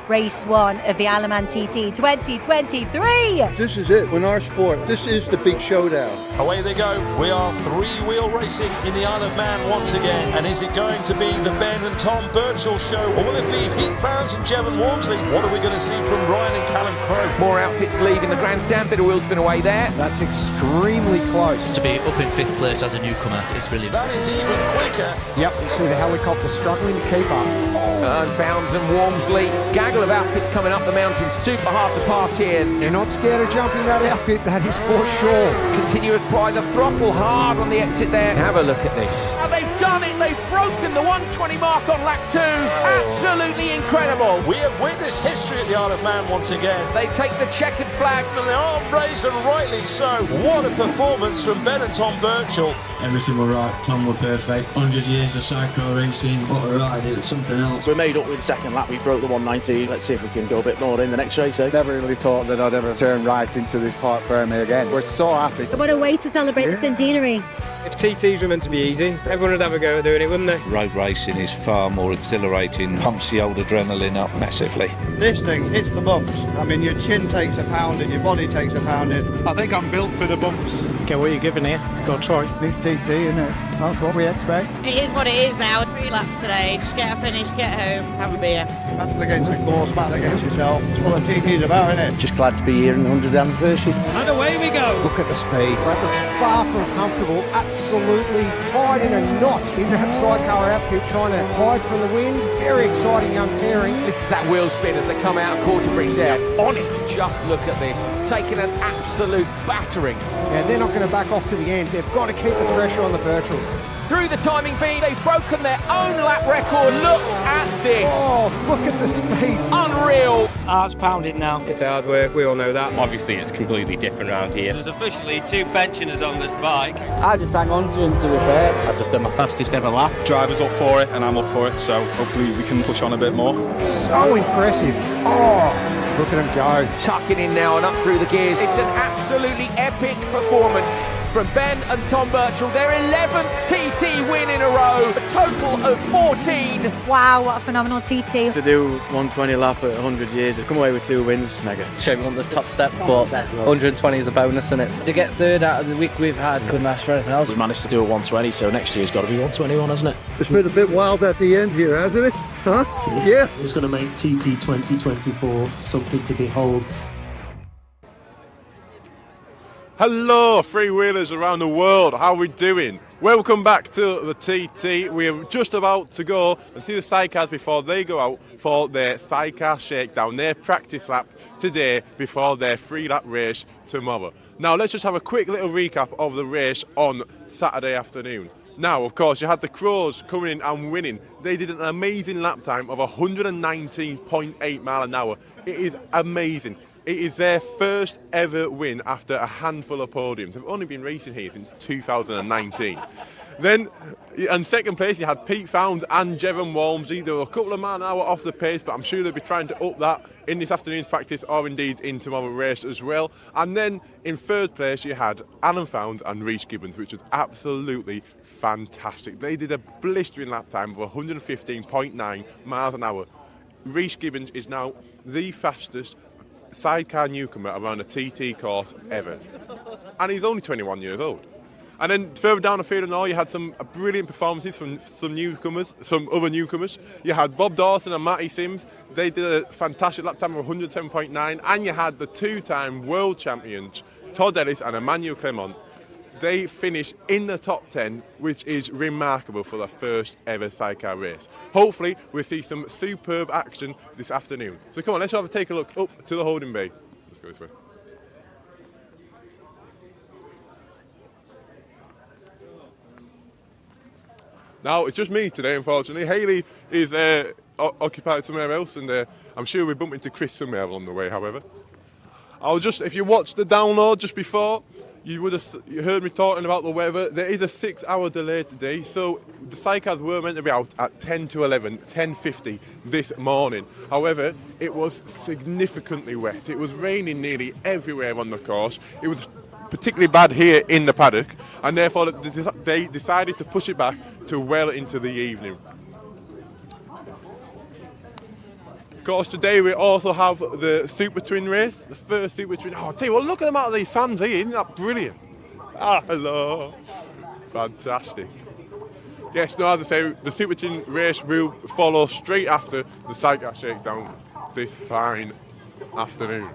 race one of the Alaman TT 2023. This is it. In our sport, this is the big showdown. Away they go. We are three-wheel racing in the Isle of Man once again. And is it going to be the Ben and Tom Birchall show? Or will it be Pete Fownes and Jevon Walmsley? What are we going to see from Ryan and Callum Crowe? More outfits leaving the grandstand. Bit of wheel spin away there. That's extremely close. To be up in 5th place as a newcomer is brilliant. That is even quicker. Yep, you see the helicopter struggling to keep up. And Fownes and Walmsley. Gaggle of outfits coming up the mountain. Super hard to pass here. They're not scared of jumping that outfit, that is for sure. Continue to apply the throttle hard on the exit there. Have a look at this. Oh, they've done it. They've broken the 120 mark on lap 2. Absolutely incredible. We have witnessed history at the Isle of Man once again. They take the checkered flag. And they are raised, and rightly so. What a performance from Ben and Tom Birchall. Everything were right, Tom were perfect. 100 years of cycle racing. What a ride, it was something else. We made up with the second lap, we broke the 190. Let's see if we can go a bit more in the next race, eh? Never really thought that I'd ever turn right into this park firmly again. We're so happy. What a way to celebrate the centenary. If TTs were meant to be easy, everyone would have a go at doing it, wouldn't they? Road racing is far more exhilarating, pumps the old adrenaline up massively. This thing hits the bumps. I mean, your chin takes a pounding, your body takes a pounding. I think I'm built for the bumps. Okay, what are you giving here? Got to try. This TT, isn't it? That's what we expect. It is what it is now. 3 laps today. Just get a finish, get home, have a beer. Battle against the course, battle against yourself. That's what the TT is about, isn't it? Just glad to be here in the 100th anniversary. And away we go. Look at the speed. That looks far from comfortable. Absolutely tied in a knot in that sidecar outfit, trying to hide from the wind. Very exciting young pairing. This is that wheel spin as they come out of quarter bridge there. On it. Just look at this. Taking an absolute battering. Yeah, they're not going to back off to the end. They've got to keep the pressure on the Birchalls. Through the timing beat, they've broken their own lap record. Look at this. Oh, look at the speed. Unreal. Heart's pounding now. It's hard work, we all know that. Obviously, it's completely different around here. There's officially 2 pensioners on this bike. I just hang on to him, to be fair. I've just done my fastest ever lap. Driver's up for it, and I'm up for it, so hopefully we can push on a bit more. So impressive. Oh, look at him go. Tucking in now and up through the gears. It's an absolutely epic performance from Ben and Tom Birchall. Their 11th TT win in a row, a total of 14. Wow, what a phenomenal TT. To do 120 lap at 100 years, to come away with 2 wins, mega. Shame on the top step, but 120 is a bonus, isn't it? To get 3rd out of the week we've had, couldn't ask for anything else. We've managed to do a 120, so next year's got to be 121, hasn't it? It's been a bit wild at the end here, hasn't it? Huh? Yeah. It's going to make TT 2024 something to behold. Hello, freewheelers around the world. How are we doing? Welcome back to the TT. We are just about to go and see the sidecars before they go out for their sidecar shakedown, their practice lap today before their 3-lap race tomorrow. Now, let's just have a quick little recap of the race on Saturday afternoon. Now, of course, you had the Crows coming in and winning. They did an amazing lap time of 119.8 mile an hour. It is amazing. It is their first ever win after a handful of podiums. They've only been racing here since 2019. Then, in second place, you had Pete Fownes and Jevon Walmsley. They were a couple of miles an hour off the pace, but I'm sure they'll be trying to up that in this afternoon's practice or indeed in tomorrow's race as well. And then in third place, you had Alan Fownes and Rhys Gibbons, which was absolutely fantastic. They did a blistering lap time of 115.9 miles an hour. Rhys Gibbons is now the fastest sidecar newcomer around a TT course ever, and he's only 21 years old. And then further down the field and all, you had some brilliant performances from some other newcomers. You had Bob Dawson and Matty Sims. They did a fantastic lap time of 107.9, and you had the 2-time world champions Todd Ellis and Emmanuel Clement. They finished in the top 10, which is remarkable for the first ever sidecar race. Hopefully, we'll see some superb action this afternoon. So come on, let's take a look up to the holding bay. Let's go this way. Now, it's just me today, unfortunately. Hayley is occupied somewhere else, and I'm sure we bump into Chris somewhere along the way, however. If you watched the download just before, you heard me talking about the weather. There is a 6-hour delay today, so the sidecars were meant to be out at 10 to 11, 10:50 this morning. However, it was significantly wet. It was raining nearly everywhere on the course. It was particularly bad here in the paddock, and therefore they decided to push it back to well into the evening. Of course, today we also have the Super Twin race, the first Super Twin. Oh, I tell you what, look at the amount of these fans here, isn't that brilliant? Ah, hello. Fantastic. Yes, no, as I say, the Super Twin race will follow straight after the SIDECAR Shakedown this fine afternoon.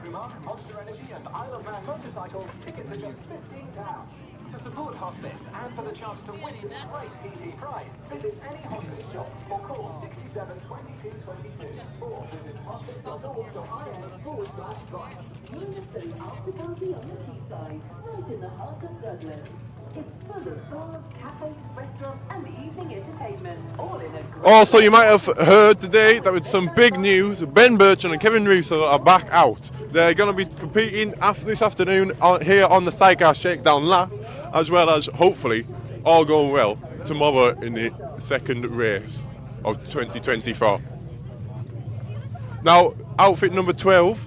To support Hospice and for the chance to win this great TT prize, visit any Hospice shop or call 67 22 22 or visit hospice.org.il/drive. Wonderful hospitality on the seaside, right in the heart of Douglas. It's full of bars, cafes, restaurants and evening entertainment, all in a great... Also, you might have heard today that with some big news, Ben Birchall and Kevin Russo are back out. They're going to be competing after this afternoon here on the SIDECAR Shakedown lap, as well as, hopefully, all going well, tomorrow in the second race of 2024. Now, outfit number 12,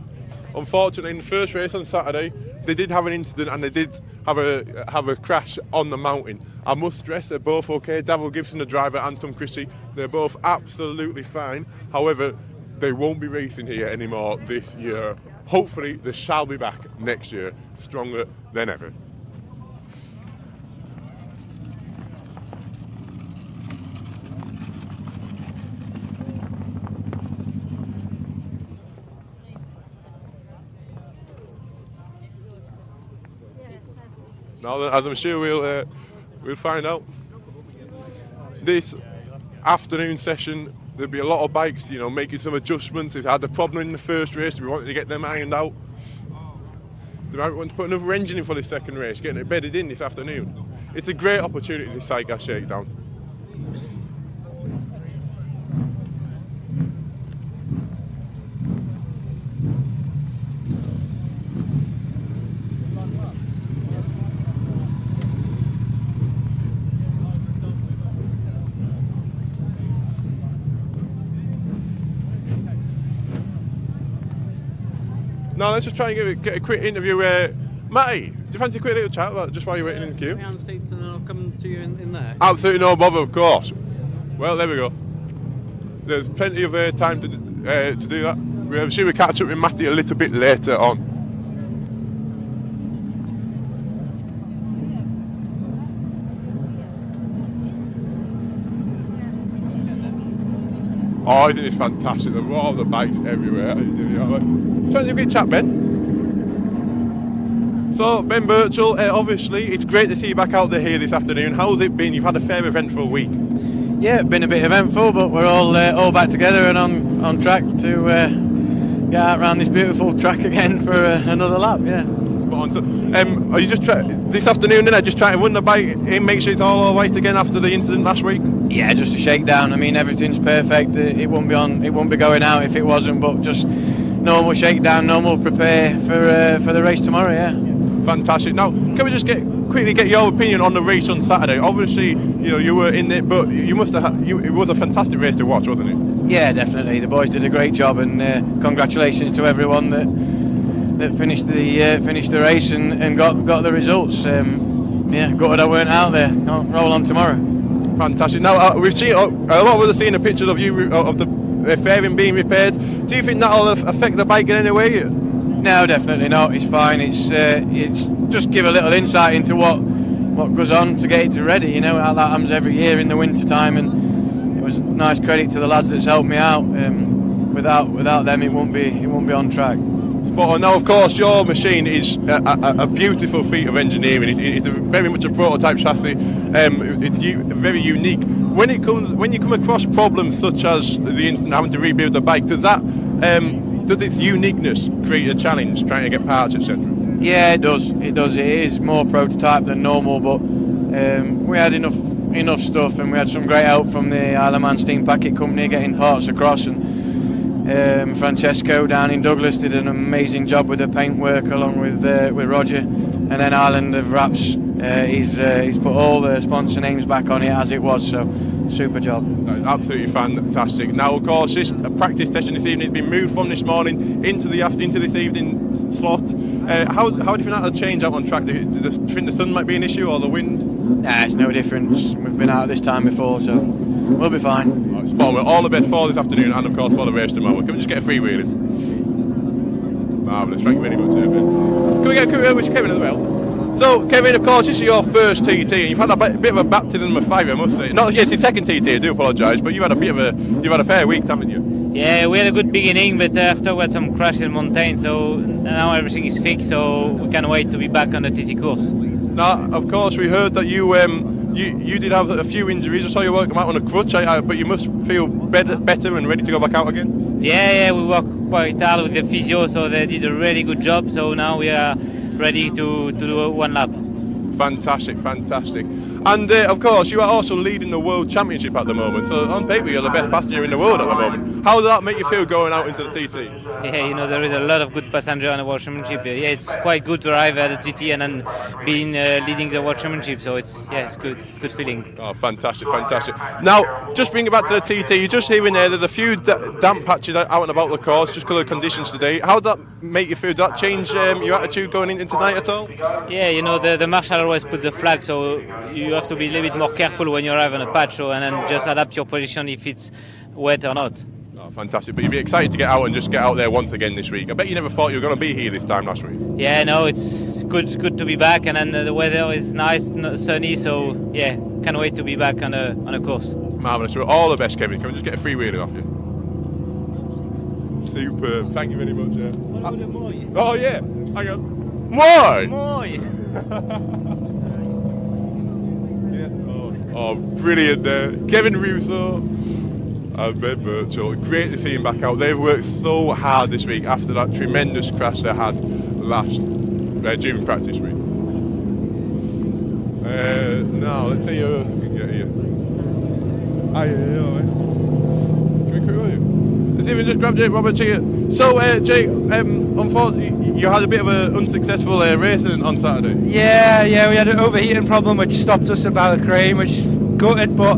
unfortunately in the first race on Saturday, they did have an incident and they did have a crash on the mountain. I must stress they're both okay. Davil Gibson, the driver, and Tom Christie, they're both absolutely fine. However, they won't be racing here anymore this year. Hopefully, they shall be back next year, stronger than ever. Now, as I'm sure we'll find out. This afternoon session, there'll be a lot of bikes, you know, making some adjustments. They've had a problem in the first race. We wanted to get them ironed out. They might want to put another engine in for this second race, getting it bedded in this afternoon. It's a great opportunity, this SIDECAR Shakedown. Now let's just try and get a quick interview. Matty, do you fancy a quick little chat about just while you're waiting in the queue? I'll come to you in there. Absolutely no bother, of course. Well, there we go. There's plenty of time to do that. I'm sure we'll catch up with Matty a little bit later on. Oh, isn't this fantastic? The roar of the bikes everywhere. Fancy a quick chat, Ben? So, Ben Birchall, obviously, it's great to see you back out there here this afternoon. How's it been? You've had a fair eventful week. Yeah, it's been a bit eventful, but we're all back together and on track to get out around this beautiful track again for another lap. Yeah. Spot on. So, are you just this afternoon? Then just trying to run the bike in, make sure it's all right again after the incident last week. Yeah, just a shakedown. I mean, everything's perfect. It wouldn't be on. It wouldn't be going out if it wasn't. But just normal shakedown, normal prepare for the race tomorrow. Yeah. Fantastic. Now, can we just quickly get your opinion on the race on Saturday? Obviously, you know, you were in it, but you must have. It was a fantastic race to watch, wasn't it? Yeah, definitely. The boys did a great job, and congratulations to everyone that finished the race and got the results. Yeah, gutted I weren't out there. I'll roll on tomorrow. Fantastic. Now we've seen a lot of us have seen a picture of you of the fairing being repaired. Do you think that'll affect the bike in any way? No, definitely not. It's fine. It's just give a little insight into what goes on to get it ready. You know, how that happens every year in the winter time, and it was nice credit to the lads that's helped me out. Without them, it won't be on track. But now, of course, your machine is a beautiful feat of engineering. It's very much a prototype chassis. It's very unique. When you come across problems such as the incident having to rebuild the bike, does its uniqueness create a challenge trying to get parts, etc.? Yeah, it does. It is more prototype than normal, but we had enough stuff, and we had some great help from the Isle of Man Steam Packet Company getting parts across, and Francesco down in Douglas did an amazing job with the paintwork along with Roger, and then Island of Wraps, he's put all the sponsor names back on it as it was, so super job. Absolutely fantastic. Now, of course, this practice session this evening has been moved from this morning into this evening slot. How do you think that'll change out on track? Do you think the sun might be an issue or the wind? Nah, it's no difference. We've been out this time before, so we'll be fine. spot on. All the best for this afternoon and of course for the race tomorrow. Can we just get a freewheeling? Marvellous, thank you very much, Ben. Can we get with Kevin as well? So, Kevin, of course, this is your first TT, and you've had a bit of a baptism of fire, I must say. Not, yes, it's second TT, I do apologise, but you've had a fair week, haven't you? Yeah, we had a good beginning, but after we had some crash in the mountain, so now everything is fixed, so we can't wait to be back on the TT course. Now, of course, we heard that you did have a few injuries. I saw you working out on a crutch, but you must feel better and ready to go back out again? Yeah, we worked quite hard with the physio, so they did a really good job, so now we are ready to do one lap. Fantastic. And of course, you are also leading the World Championship at the moment, so on paper you're the best passenger in the world at the moment. How does that make you feel going out into the TT? Yeah, there is a lot of good passenger on the World Championship. Yeah, it's quite good to arrive at the TT and then being leading the World Championship, so it's good feeling. Oh, fantastic. Now, just bring it back to the TT, you're just hearing there's a few damp patches out and about the course just because of the conditions today. How does that make you feel? Did that change your attitude going into tonight at all? Yeah, the marshal always puts the flag, so you have to be a little bit more careful when you arrive on a patch, and then just adapt your position if it's wet or not. Oh, fantastic. But you'd be excited to get out and just get out there once again this week. I bet you never thought you were going to be here this time last week. Yeah, no, it's good to be back, and then the weather is nice, sunny, so yeah, can't wait to be back on a course. Marvellous. All the best, Kevin. Can we just get a freewheeling off you? Superb. Thank you very much. Oh, yeah. Hang on. Moi! Oh, brilliant there. Kevin Russo and Ben Birchall. Great to see him back out. They've worked so hard this week after that tremendous crash they had last during practice week. Now, let's see who else we can get here. Let's see if we just grab Jake Roberts here. So, Jake, unfortunately, you had a bit of an unsuccessful race on Saturday. Yeah, we had an overheating problem which stopped us about a crane, which gutted, but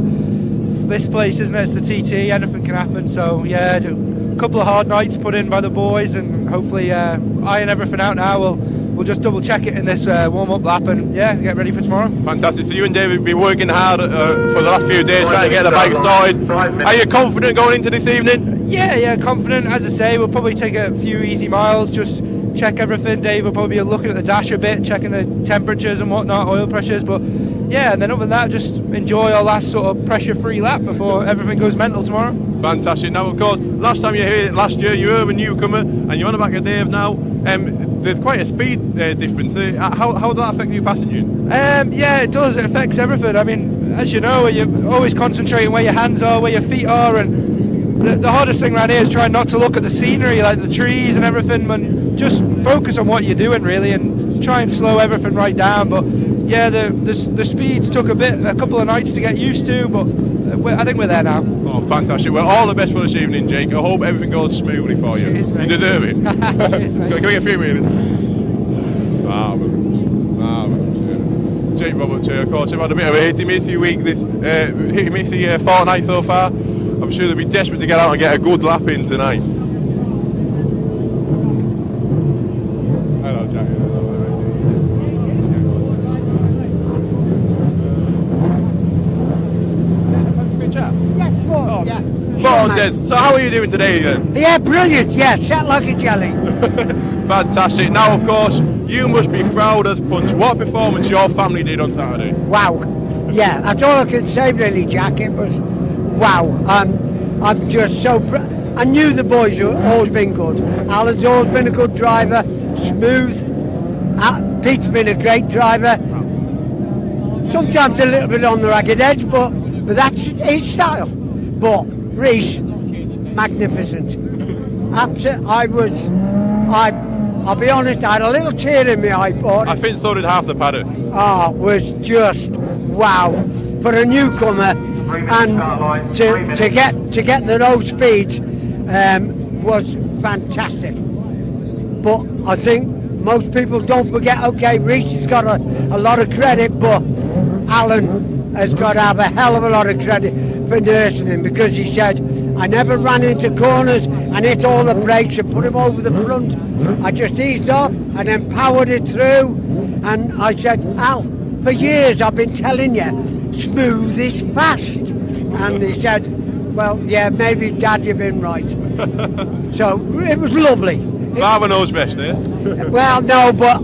it's this place, isn't it? It's the TT, anything can happen. So, yeah, a couple of hard nights put in by the boys, and hopefully iron everything out now. We'll just double check it in this warm-up lap and get ready for tomorrow. Fantastic. So you and David have been working hard for the last few days trying to get the bike started. Are you confident going into this evening? Yeah, confident. As I say, we'll probably take a few easy miles, just check everything. Dave will probably be looking at the dash a bit, checking the temperatures and whatnot, oil pressures, but yeah, and then other than that, just enjoy our last sort of pressure-free lap before everything goes mental tomorrow. Fantastic. Now, of cose, last time you were here last year, you were a newcomer, and you're on the back of Dave now. There's quite a speed difference. How does that affect you passengering? Yeah, it does. It affects everything. I mean, as you know, you're always concentrating where your hands are, where your feet are, and the hardest thing around here is trying not to look at the scenery, like the trees and everything, and just focus on what you're doing, really, and try and slow everything right down. But yeah, the speeds took a couple of nights to get used to, but I think we're there now. Oh, fantastic. Well, all the best for this evening, Jake. I hope everything goes smoothly for you. Cheers, mate. You deserve it. Cheers, mate. Can we get a few minutes? Jake Roberts here, of course. They've had a bit of a hitty-missy week, hitty-missy fortnight so far. I'm sure they'll be desperate to get out and get a good lap in tonight. Hello, Jack. Spot on, Des. So how are you doing today then? Yeah, brilliant, set like a jelly. Fantastic. Now, of course, you must be proud as punch. What performance your family did on Saturday? Wow. Yeah, that's all I can say really, Jack. It was wow. I'm just so proud. I knew the boys have always been good. Alan's always been a good driver, smooth. Pete's been a great driver. Sometimes a little bit on the ragged edge, but that's his style. But Reece, magnificent. Absolutely, I'll be honest, I had a little tear in my eye, but I think so did half the paddock. Oh, it was just wow for a newcomer, and to get the low speeds was fantastic. But I think most people don't forget. Okay, Reece has got a lot of credit, but Alan has got to have a hell of a lot of credit for nursing him, because he said, I never ran into corners and hit all the brakes and put him over the front. I just eased up and then powered it through. And I said, Al, for years I've been telling you, smooth is fast. And he said, Well, yeah, maybe Dad, you've been right. So it was lovely. Father knows best, eh? Well, no, but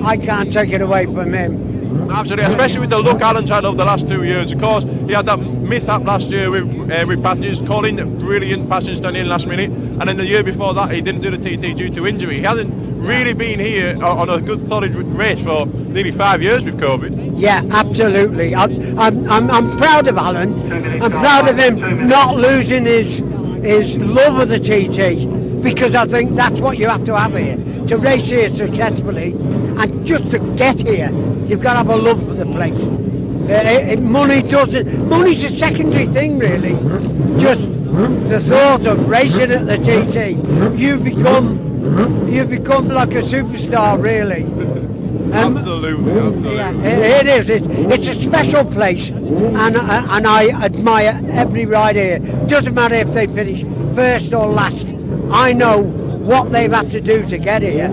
I can't take it away from him. Absolutely, especially with the luck Alan's had over the last 2 years. Of course, he had that mishap last year with passengers, calling brilliant passengers down in last minute, and then the year before that he didn't do the TT due to injury. He hasn't really been here on a good solid race for nearly 5 years with COVID. Yeah, absolutely. I'm proud of Alan. I'm proud of him not losing his love of the TT, because I think that's what you have to have here to race here successfully, and just to get here, you've got to have a love for the place. Money's a secondary thing, really. Just the thought of racing at the TT, you become like a superstar, really. Absolutely. Yeah, it is. It's a special place, and I admire every rider here. Doesn't matter if they finish first or last. I know what they've had to do to get here,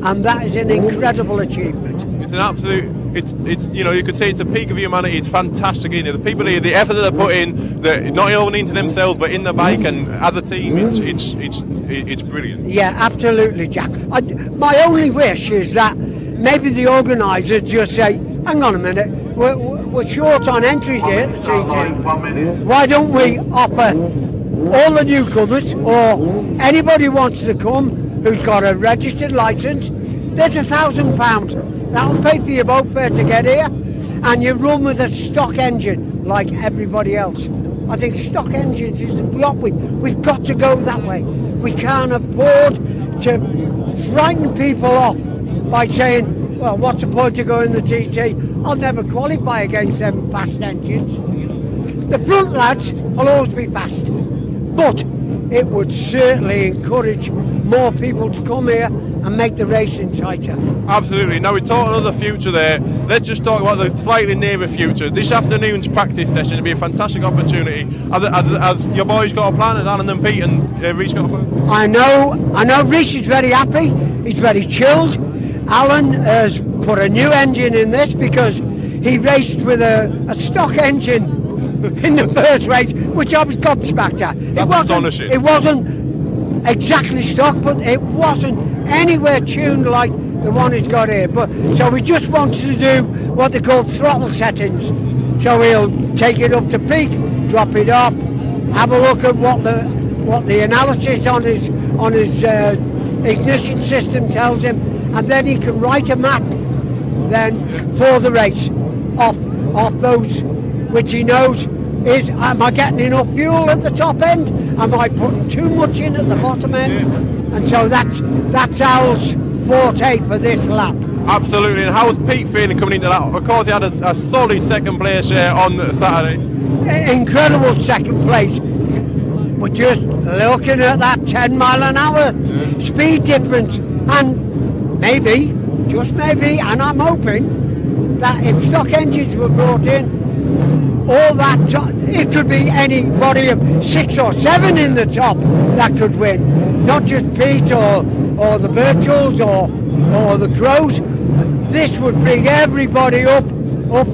and that is an incredible achievement. It's an absolute. It's you know, you could say it's a peak of humanity. It's fantastic, isn't it? The people here, the effort that they put in, not only into themselves but in the bike and as a team. It's brilliant. Yeah, absolutely, Jack. My only wish is that maybe the organisers just say, hang on a minute, we're short on entries here at the TT. Why don't we offer all the newcomers, or anybody who wants to come who's got a registered licence, there's £1,000. That'll pay for your boat fare to get here, and you run with a stock engine like everybody else. I think stock engines is what we've got to go that way. We can't afford to frighten people off by saying, well, what's the point of going the TT? I'll never qualify against them fast engines. The front lads will always be fast, but it would certainly encourage more people to come here and make the racing tighter. Absolutely. Now, we talked about the future there. Let's just talk about the slightly nearer future. This afternoon's practice session will be a fantastic opportunity. Has your boys got a plan, and Alan and Pete and Reece got a plan? I know Reece is very happy. He's very chilled. Alan has put a new engine in this because he raced with a stock engine in the first race, which I was gobsmacked at. That's astonishing. It wasn't exactly stock, but it wasn't anywhere tuned like the one he's got here. But so we just wanted to do what they call throttle settings. So he'll take it up to peak, drop it off, have a look at what the analysis on his ignition system tells him, and then he can write a map then for the race off those which he knows is, am I getting enough fuel at the top end? Am I putting too much in at the bottom end? Yeah. And so that's Al's forte for this lap. Absolutely. And how's Pete feeling coming into that? Of course, he had a solid second place on Saturday. Incredible second place. We're just looking at that 10 mile an hour speed difference, and maybe, just maybe, and I'm hoping that if stock engines were brought in, all that, it could be anybody of 6 or 7 in the top that could win, not just Pete or the Birchells or the Crows. This would bring everybody up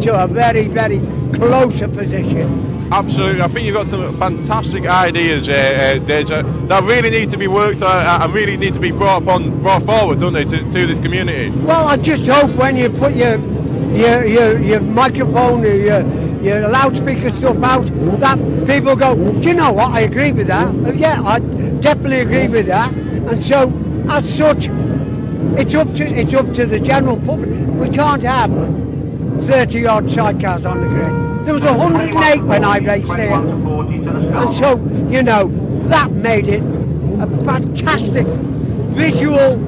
to a very, very closer position. Absolutely, I think you've got some fantastic ideas, Deja, that really need to be worked on and really need to be brought forward, don't they, to this community? Well, I just hope when you put your microphone or your loudspeaker stuff out, that people go, do you know what, I agree with that. Yeah, I definitely agree with that. And so, as such, it's up to the general public. We can't have 30-odd sidecars on the grid. There was 108 when I raced there. And so, you know, that made it a fantastic visual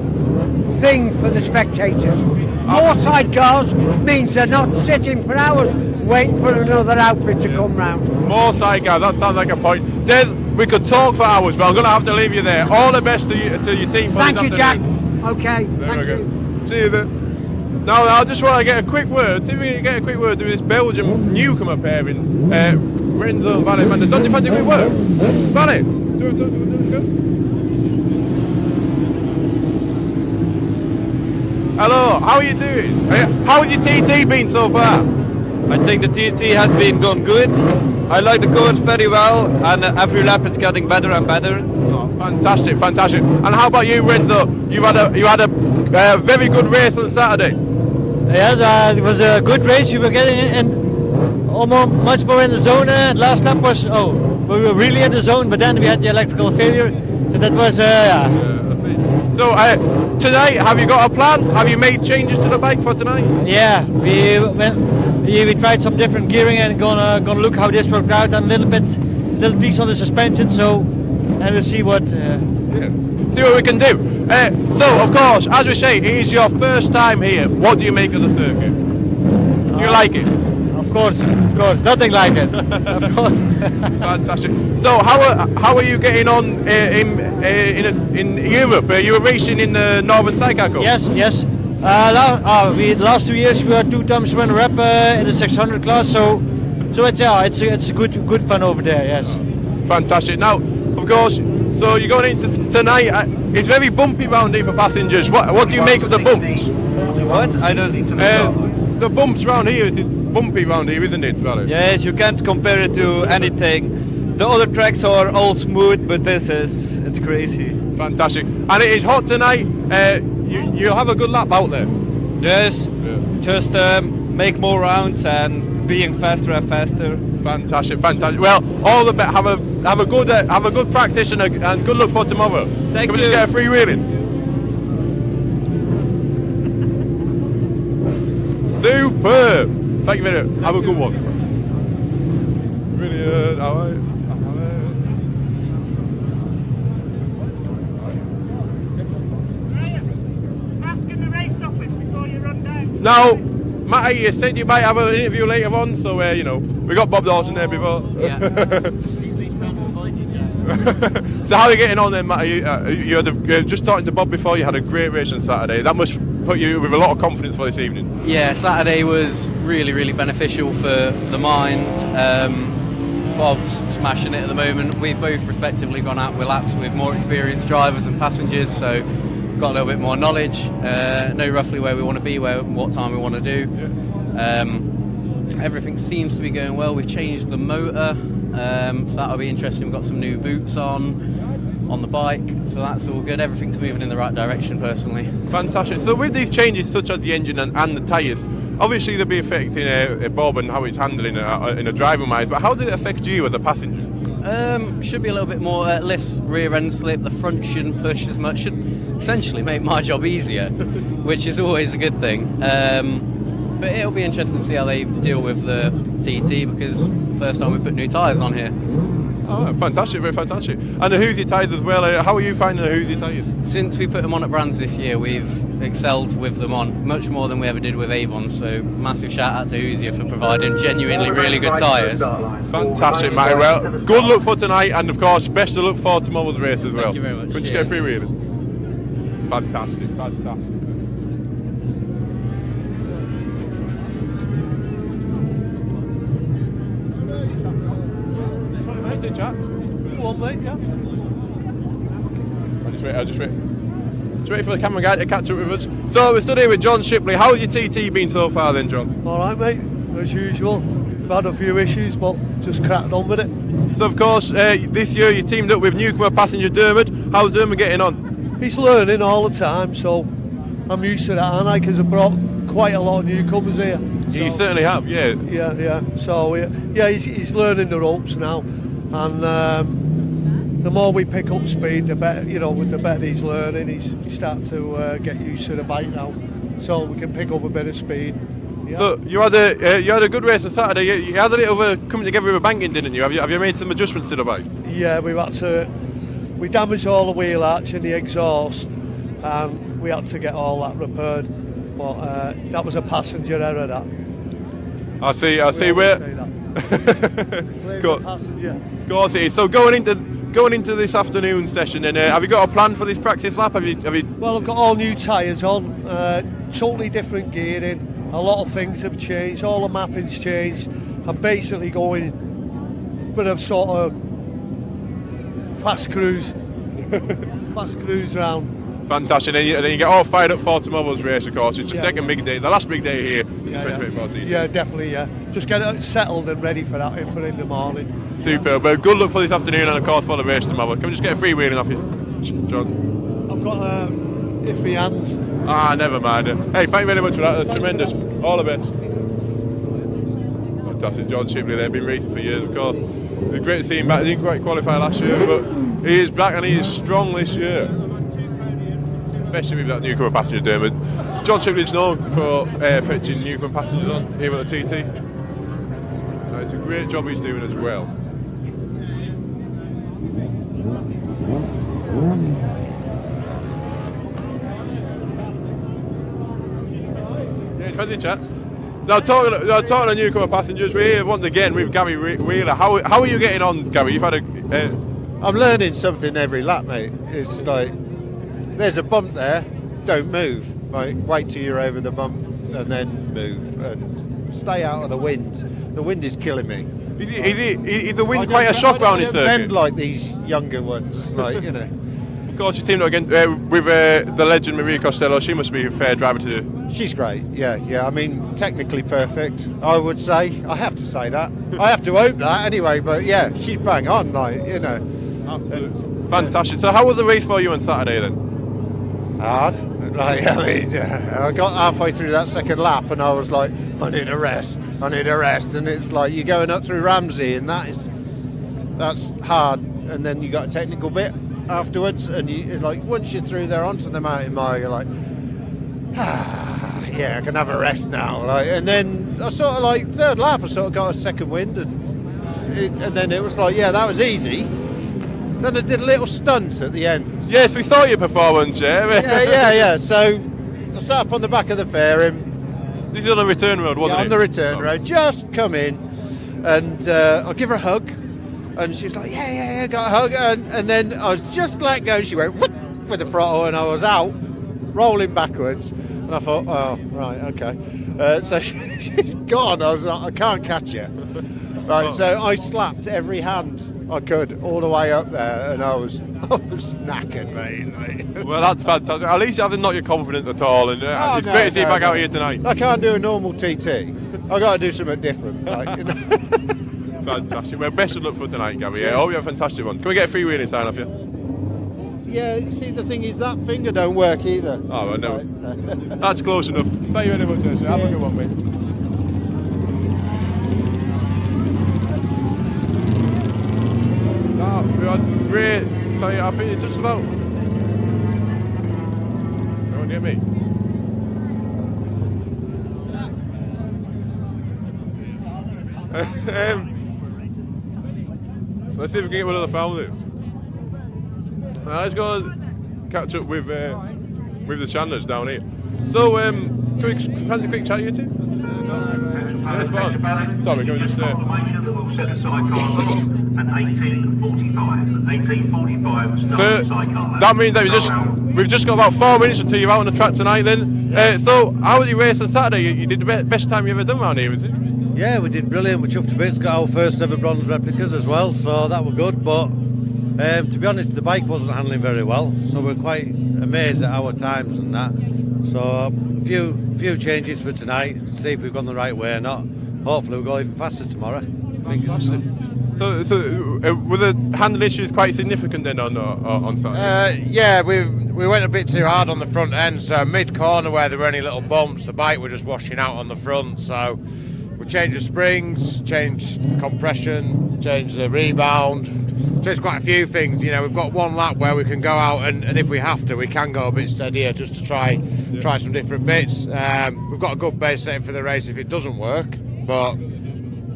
thing for the spectators. More sidecars means they're not sitting for hours waiting for another outfit to come round. More sidecars, that sounds like a point. Des, we could talk for hours, but I'm going to have to leave you there. All the best to your team for Thank this you, afternoon. Jack. Okay, thank you. See you then. Now, I just want to get a quick word. See if we can get a quick word to this Belgian newcomer pairing, Renzo Valle. Man, don't you find it a quick word? Valle, do it go. Hello, how are you doing? How has your TT been so far? I think the TT has been going good. I like the course very well, and every lap it's getting better and better. Oh, fantastic, fantastic. And how about you, Renzo? You had a very good race on Saturday. Yes, it was a good race. We were getting in almost much more in the zone. Last lap was we were really in the zone, but then we had the electrical failure. So that was So tonight, have you got a plan? Have you made changes to the bike for tonight? Yeah, we tried some different gearing and gonna look how this worked out, and little tweaks on the suspension. So, and we'll see what. See what we can do. So, of course, as we say, it is your first time here. What do you make of the circuit? Do you like it? Of course, nothing like it. Of course. Fantastic. So, how are you getting on in Europe? You were racing in the Northern SIDECAR Cup. Yes. The last 2 years we were 2 times runner-up in the 600 class. So it's good fun over there. Yes. Fantastic. Now, of course, so you're going into tonight. It's very bumpy round here for passengers. What do you make of the bumps? What? I don't. The bumps round here. It's bumpy round here, isn't it, brother? Yes, you can't compare it to anything. The other tracks are all smooth, but it's crazy. Fantastic. And it is hot tonight. You'll have a good lap out there. Yes. Yeah. Just make more rounds and being faster and faster. Fantastic. Well, all the best. Have a good practice and good luck for tomorrow. Thank Can we you. just get a free wheeling? Superb. Thank you very much. Have a good one. Brilliant. All right. Now, Matty, you said you might have an interview later on, so we got Bob Dawson there before. Yeah. So how are you getting on then, Matty? You had just talking to Bob before. You had a great race on Saturday. That must put you with a lot of confidence for this evening. Yeah, Saturday was really beneficial for the mind. Bob's smashing it at the moment. We've both respectively gone out with laps with more experienced drivers and passengers, so got a little bit more knowledge, know roughly where we want to be, what time we want to do. Yeah. Everything seems to be going well. We've changed the motor, so that'll be interesting. We've got some new boots on the bike, so that's all good. Everything's moving in the right direction personally. Fantastic. So with these changes such as the engine and the tyres, obviously they'll be affecting Bob and how he's handling it in a driving wise, but how did it affect you as a passenger? Should be a little bit more less rear end slip. The front shouldn't push as much. Should essentially make my job easier, which is always a good thing. But it'll be interesting to see how they deal with the TT, because first time we put new tyres on here. Oh, fantastic, very fantastic. And the Hoosie tyres as well. How are you finding the Hoosie tyres? Since we put them on at Brands this year, we've excelled with them on, much more than we ever did with Avon. So massive shout out to Hoosie for providing genuinely really good tyres. Fantastic, Matty. Well, good luck for tonight, and of course, best of luck for tomorrow's race as well. Thank you very much. Can you get a free wheeling? Fantastic. Chat. Go on, mate, yeah. I'll just wait. Just wait for the camera guy to catch up with us. So we're stood here with John Shipley. How's your TT been so far then, John? All right, mate, as usual. We've had a few issues, but just cracked on with it. So of course, this year you teamed up with newcomer passenger Dermot. How's Dermot getting on? He's learning all the time, so I'm used to that, aren't I? Because I brought quite a lot of newcomers here. You certainly have, yeah. Yeah. So yeah, he's learning the ropes now. And the more we pick up speed, the better. The better he's learning. He's starting to get used to the bike now, so we can pick up a bit of speed. Yeah. So you had a good race on Saturday. You had a little coming together with a banging, didn't you? Have you made some adjustments to the bike? Yeah, we damaged all the wheel arch and the exhaust, and we had to get all that repaired. But that was a passenger error. That. I see. Where. Of course it is. So going into this afternoon session, then have you got a plan for this practice lap? Have you? Well, I've got all new tyres on, totally different gearing. A lot of things have changed. All the mapping's changed. I'm basically going for a sort of fast cruise round. Fantastic, and then you get all fired up for tomorrow's race, of course. It's the second big day, the last big day here. Yeah, definitely, yeah. Just get it settled and ready for that for in the morning. Super, but good luck for this afternoon and of course for the race tomorrow. Can we just get a freewheeling off you, John? I've got iffy hands. Ah, never mind. Hey, thank you very much for that, that's tremendous. All the best. Fantastic, John Shipley there, been racing for years, of course. It's great to see him back. He didn't quite qualify last year, but he is back and he is strong this year. Especially with that newcomer passenger doing. But John Shipley's known for fetching newcomer passengers on here at the TT. So it's a great job he's doing as well. Yeah, plenty of chat. Now talking to newcomer passengers, we're here once again with Gary Wheeler. How are you getting on, Gary? You've had a. I'm learning something every lap, mate. It's like there's a bump there, don't move. Like wait till you're over the bump and then move and stay out of the wind. The wind is killing me. Is the wind quite a shock round this circuit? Bend like these younger ones, like you know. Of course, you teamed up again with the legend Maria Costello. She must be a fair driver to do. She's great, yeah. I mean, technically perfect, I would say. I have to say that. I have to hope that anyway, but yeah, she's bang on, like, you know. Absolutely. Fantastic. So how was the race for you on Saturday then? Hard. Like, I mean, I got halfway through that second lap and I was like, I need a rest. And it's like you're going up through Ramsey and that's hard. And then you got a technical bit afterwards, and you like once you're through there onto the mountain mile, you're like, yeah, I can have a rest now. Like, and then I sort of like third lap, I sort of got a second wind, and then it was like, yeah, that was easy. Then I did a little stunt at the end. Yes, we saw your performance, yeah. So I sat up on the back of the fairing. This is on the return road, wasn't it? On the return road, just come in, and I'll give her a hug. And she was like, yeah, got a hug. And then I was just let go. She went, whoop, with the throttle, and I was out, rolling backwards. And I thought, oh, right, okay. So she's gone. I was like, I can't catch you. Right, so I slapped every hand I could all the way up there, and I was knackered, mate. Well, that's fantastic. At least you haven't knocked your confidence at all. And it's great to see you back out here tonight. I can't do a normal TT. I've got to do something different. Like, you know. Fantastic. Well, best of luck for tonight, Gabby. Yeah, I hope you have a fantastic one. Can we get a freewheeling time off you? Yeah, see, the thing is that finger don't work either. Oh, I know. Right. That's close enough. Thank you very much, Jesse. Have a good one, mate. Now, we had some great. So I think it's just about. Don't get me. So let's see if we can get one of the families. Now let's go and catch up with the Chandlers down here. So can we fancy a quick chat, you two? Yes, fine. Sorry, can we just We'll set the sidecars off at 18:45. So that means that we've just got about 4 minutes until you're out on the track tonight. Then, so how did you race on Saturday? You did the best time you ever done around here, was it? Yeah, we did brilliant. We chuffed to bits. Got our first ever bronze replicas as well, so that were good. But to be honest, the bike wasn't handling very well, so we're quite amazed at our times and that. So a few changes for tonight. See if we've gone the right way or not. Hopefully we'll go even faster tomorrow. So were the handling issues quite significant then on Saturday? Yeah, we went a bit too hard on the front end. So mid corner where there were any little bumps, the bike were just washing out on the front. So we changed the springs, changed the compression, changed the rebound, changed quite a few things. You know, we've got one lap where we can go out and if we have to, we can go a bit steadier just to try some different bits. We've got a good base setting for the race if it doesn't work, but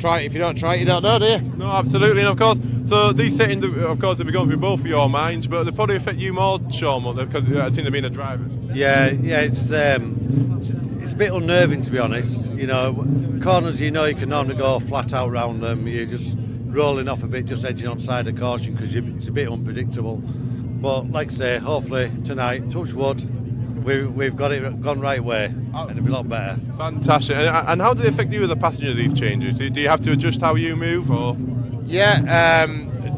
try it. If you don't try it, you don't know, do you? No, absolutely, and of course, so these settings, of course, they'll be going through both of your minds, but they probably affect you more, Sean, because I seem to be a driver. Yeah, it's a bit unnerving, to be honest. You know, corners, you know, you can normally go flat out round them. You're just rolling off a bit, just edging on side of caution because it's a bit unpredictable. But like I say, hopefully tonight, touch wood, we've got it gone right way, and it'll be a lot better. Fantastic. And how do they affect you as a passenger, these changes? Do you have to adjust how you move, or? Yeah,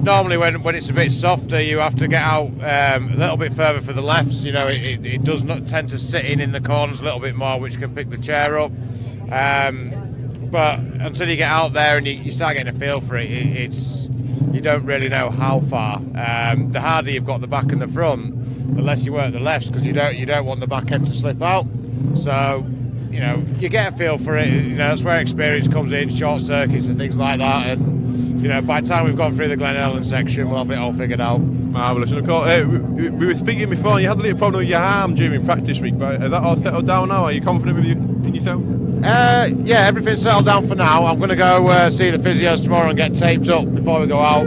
normally when it's a bit softer, you have to get out a little bit further for the lefts. You know, it does not tend to sit in the corners a little bit more, which can pick the chair up. But until you get out there and you start getting a feel for it, you don't really know how far. The harder you've got the back and the front, the less you work the lefts, because you don't want the back end to slip out. So, you know, you get a feel for it. You know, that's where experience comes in, short circuits and things like that. And, you know, by the time we've gone through the Glen Ellen section, we'll have it all figured out. Marvellous. And of course, we were speaking before, and you had a little problem with your arm during practice week, but is that all settled down now? Are you confident in yourself? Yeah, everything's settled down for now. I'm going to go see the physios tomorrow and get taped up before we go out.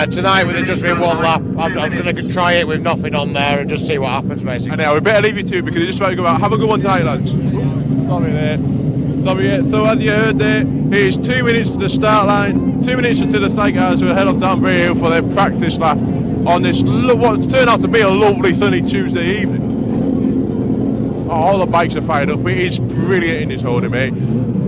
Tonight, with it just being one lap, I'm going to try it with nothing on there and just see what happens, basically. And now we better leave you two, because you're just about to go out. Have a good one tonight, lads. Sorry there. So as you heard there, it is 2 minutes to the start line, 2 minutes until the sidecars will head off down Bray Hill for their practice lap on this what turned out to be a lovely sunny Tuesday evening. Oh, all the bikes are fired up. It is brilliant in this holding, mate.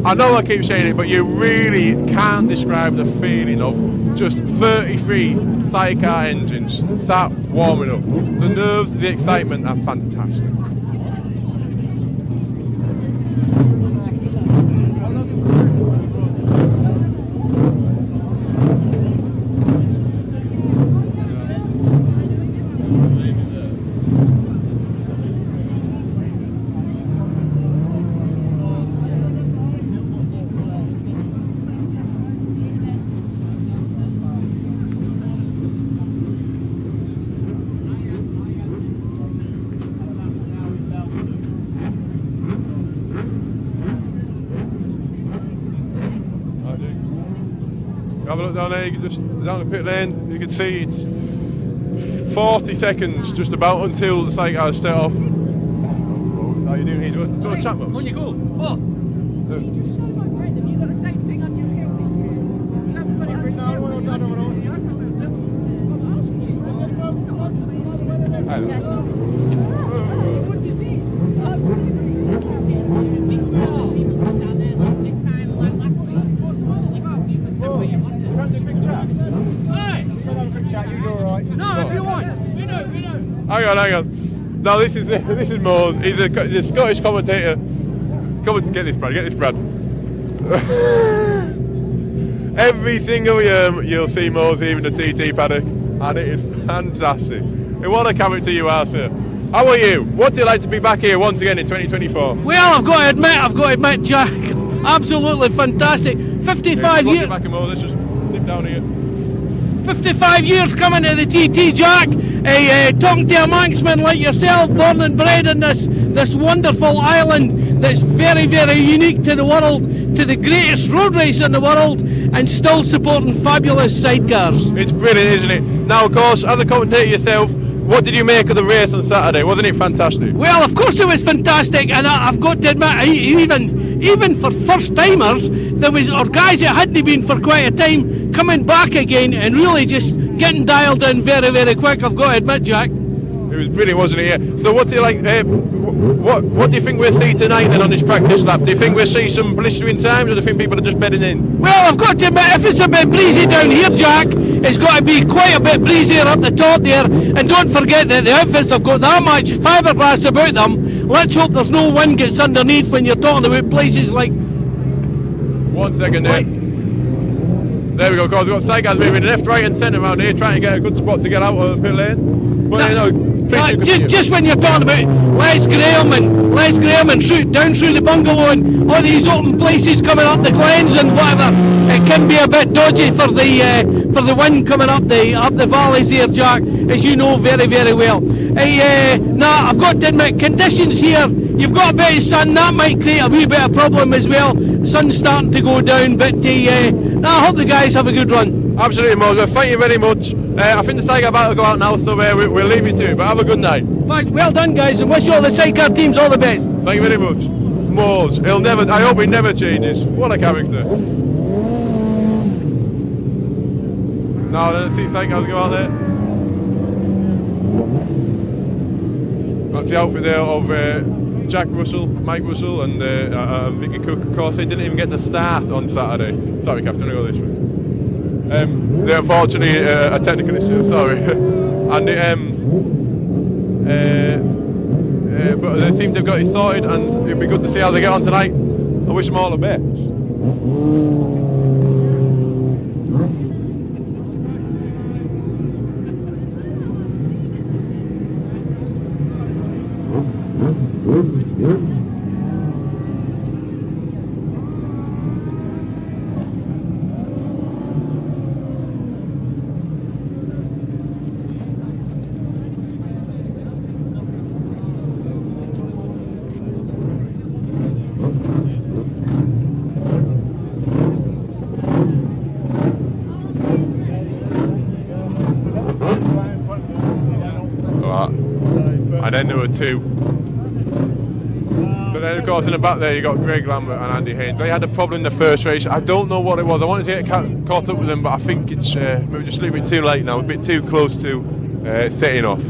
I know I keep saying it, but you really can't describe the feeling of just 33 sidecar engines sat warming up. The nerves, the excitement are fantastic. Have a look down there, you can just down the pit lane, you can see it's 40 seconds just about until the sidecars set off. How you doing here? Do you want to chat, Mums? On you go. What? Just show my friend, have you got the same thing on your hill this year? You haven't got it on your hill. I'm asking you. What do you see? No, if you want. We know. Hang on. No, this is Mo's. He's a Scottish commentator. Come on, get this, Brad. Every single year you'll see Mo's here in the TT paddock, and it is fantastic. And what a character you are, sir. How are you? What's it like to be back here once again in 2024? Well, I've got to admit, Jack, absolutely fantastic. 55 years. Back in Mo, let's just nip down here. 55 years coming to the TT, Jack. Talking to a Manxman like yourself, born and bred in this wonderful island that's very, very unique to the world, to the greatest road race in the world, and still supporting fabulous sidecars. It's brilliant, isn't it? Now, of course, as a commentator yourself, what did you make of the race on Saturday? Wasn't it fantastic? Well, of course it was fantastic, and I've got to admit, even for first timers, there was guys that hadn't been for quite a time coming back again and really just getting dialed in very, very quick. I've got to admit, Jack. It was brilliant, wasn't it? Yeah. So what's it like? What do you think we'll see tonight then on this practice lap? Do you think we'll see some blistering times, or do you think people are just bedding in? Well, I've got to admit, if it's a bit breezy down here, Jack, it's got to be quite a bit breezier up the top there. And don't forget that the outfits have got that much fiberglass about them. Let's hope there's no wind gets underneath when you're talking about places like... 1 second there. There we go, guys. We've got sidecars moving left, right and centre around here, trying to get a good spot to get out of the pit lane. But just when you're talking about Les Graham and down through the bungalow and all these open places coming up the glens and whatever, it can be a bit dodgy for the wind coming up the valleys here, Jack, as you know very, very well. I've got to admit, conditions here, you've got a bit of sun, that might create a wee bit of problem as well. The sun's starting to go down, but I hope the guys have a good run. Absolutely, Mo. Thank you very much. I think the sidecar battle will go out now, so we'll leave you to it, but have a good night. Right, well done, guys, and wish all the sidecar teams all the best. Thank you very much. Mo's, I hope he never changes. What a character. Now let's see sidecars go out there. That's the outfit there of Jack Russell, Mike Russell, and Vicky Cook. Of course, they didn't even get to start on Saturday. Sorry, Captain, I go this way. They unfortunately a technical issue. Sorry, and but they seem to have got it sorted, and it'd be good to see how they get on tonight. I wish them all the best. And then there were two. So then, of course, in the back there, you got Greg Lambert and Andy Haynes. They had a problem in the first race. I don't know what it was. I wanted to get caught up with them, but I think it's maybe just a little bit too late now, a bit too close to setting off.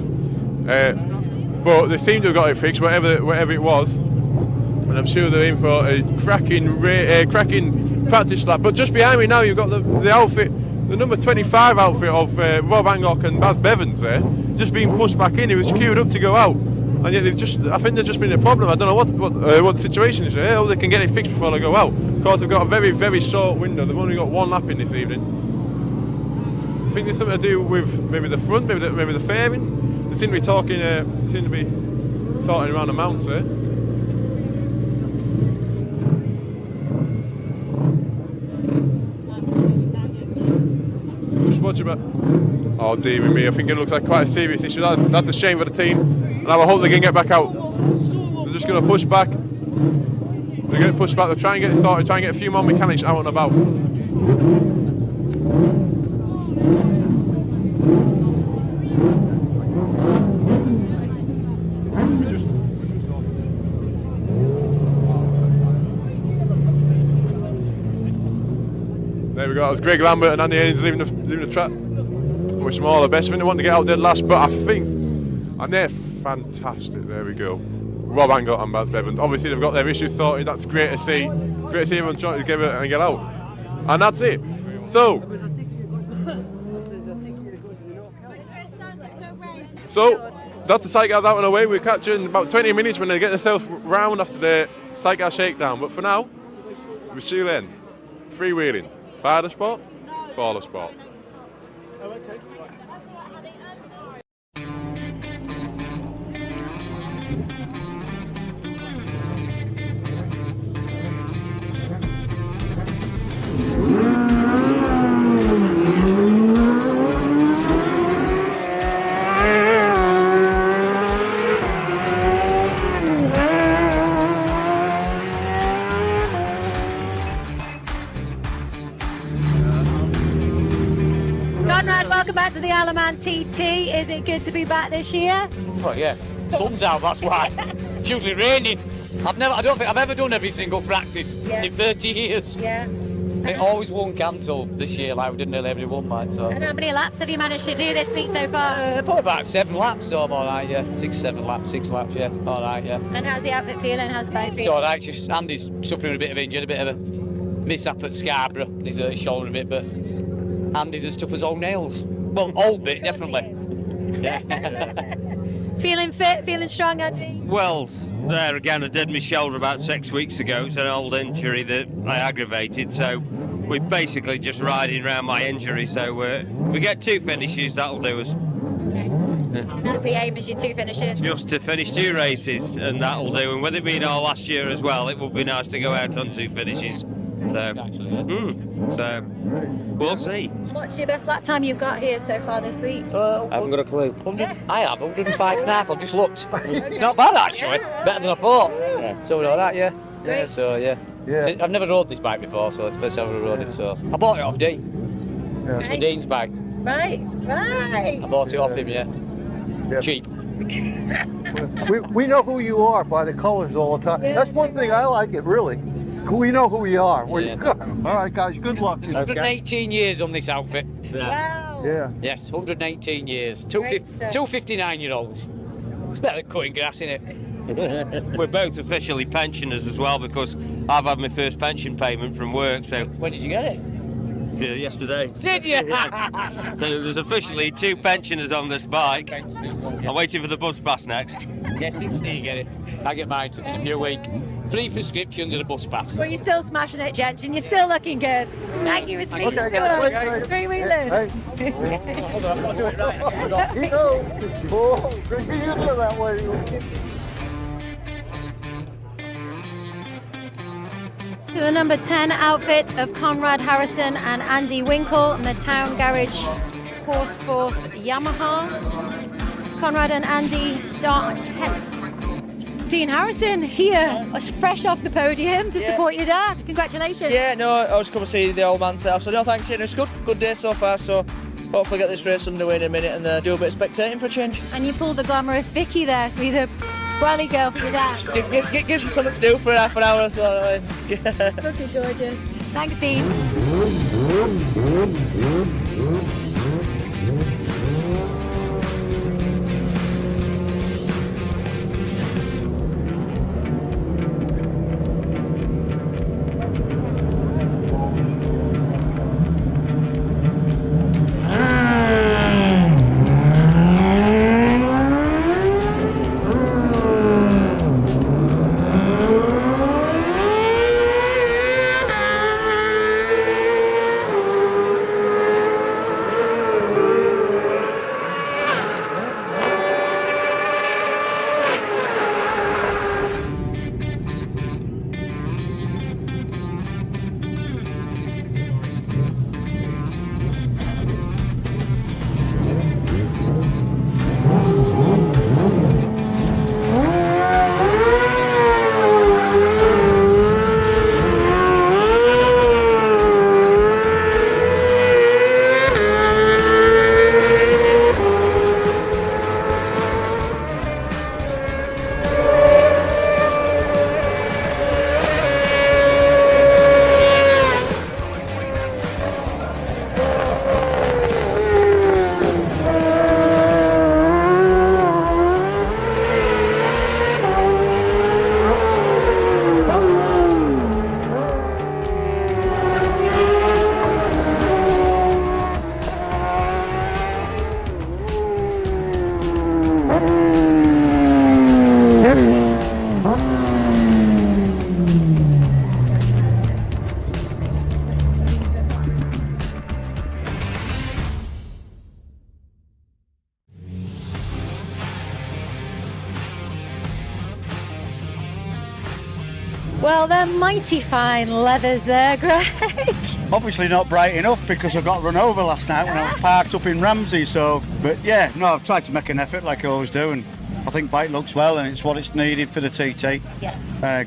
But they seem to have got it fixed, whatever it was. And I'm sure they're in for a cracking practice lap. But just behind me now, you've got the outfit, the number 25 outfit of Rob Hancock and Baz Bevans there, just being pushed back in. He was queued up to go out, and yet I think there's just been a problem. I don't know what the situation is there. How they can get it fixed before they go out. Of course, they've got a very, very short window. They've only got one lap in this evening. I think there's something to do with maybe the front, maybe the fairing. They seem to be talking. Around the mounts there. Just watch about. Oh dear me, I think it looks like quite a serious issue. That's a shame for the team, and I hope they can get back out. They're just going to push back. They're going to push back. They'll try and get it sorted. Try and get a few more mechanics out and about. There we go. That was Greg Lambert and Andy Haynes leaving the track. I wish them all the best. I think they want to get out there last, but I think, and they're fantastic. There we go. Rob Hancock and Baz Bevans. Obviously, they've got their issues sorted. That's great to see. Great to see everyone trying to get it and get out. And that's it. So that's the SIDECAR out and away. We're catching about 20 minutes when they get themselves round after the SIDECAR shakedown. But for now, we'll see you then. Freewheeling. By the sport, for the sport. Welcome back to the Alaman TT. Is it good to be back this year? Oh yeah, sun's out, that's why. It's usually raining. I don't think I've ever done every single practice in 30 years. Yeah. It always won't cancel this year like we did nearly every one, like so. And how many laps have you managed to do this week so far? Probably about 7 laps, so I'm alright, yeah. 6 laps, yeah. Alright, yeah. And how's the outfit feeling? How's the bike feeling? It's alright, just Andy's suffering a bit of injury, a bit of a mishap at Scarborough. He's hurt his shoulder a bit, but Andy's as tough as old nails. Well, old bit, definitely. Yeah. Feeling fit, feeling strong, Andy? Well, there again, I did my shoulder about 6 weeks ago. It's an old injury that I aggravated, so we're basically just riding around my injury. So we get 2 finishes, that'll do us. And that's the aim, is your 2 finishes? Just to finish 2 races, and that'll do. And with it being our last year as well, it would be nice to go out on 2 finishes. So, so we'll see. What's your best lap time you've got here so far this week? I haven't got a clue. I have 105 and a half. I've just looked. It's not bad actually. Better than I thought. Yeah. So we know that, yeah. Great. Yeah. So yeah. I've never rode this bike before, so it's the first time I've ever rode it. So I bought it off Dean. Yeah. It's for Dean's bike. Right. I bought it off him. Yeah. Cheap. we know who you are by the colours all the time. Yeah. That's one thing I like it really. We know who we are. All right, guys. Good luck. 118 years on this outfit. Wow. Yeah. Yes, 118 years. 2 59-year-olds. It's better than cutting grass, isn't it? We're both officially pensioners as well because I've had my first pension payment from work. So when did you get it? Yesterday. Did you? So there's officially 2 pensioners on this bike. I'm waiting for the bus pass next. Yeah, 60 you get it. I get mine in a few weeks. 3 prescriptions and a bus pass. Well, you're still smashing it, gents, and you're still looking good. Thank you for speaking to us. Freewheeling. Hold on, I'll do it right. That way. To the number 10 outfit of Conrad Harrison and Andy Winkle and the Town Garage Horseforth Yamaha. Conrad and Andy start at 10th. Dean Harrison here, fresh off the podium to support your dad. Congratulations. Yeah, no, I was coming to see the old man set off, so no, thanks, it's good day so far, so hopefully get this race underway in a minute and do a bit of spectating for a change. And you pulled the glamorous Vicky there to be the Bradley girl for your dad. Gives us something to do for half an hour or so. Looking gorgeous. Thanks, Dean. Well, they're mighty fine leathers there, Greg. Obviously not bright enough because I got run over last night when I was parked up in Ramsey, so, but yeah, no, I've tried to make an effort like I always do, and I think bike looks well and it's what it's needed for the TT. Yeah.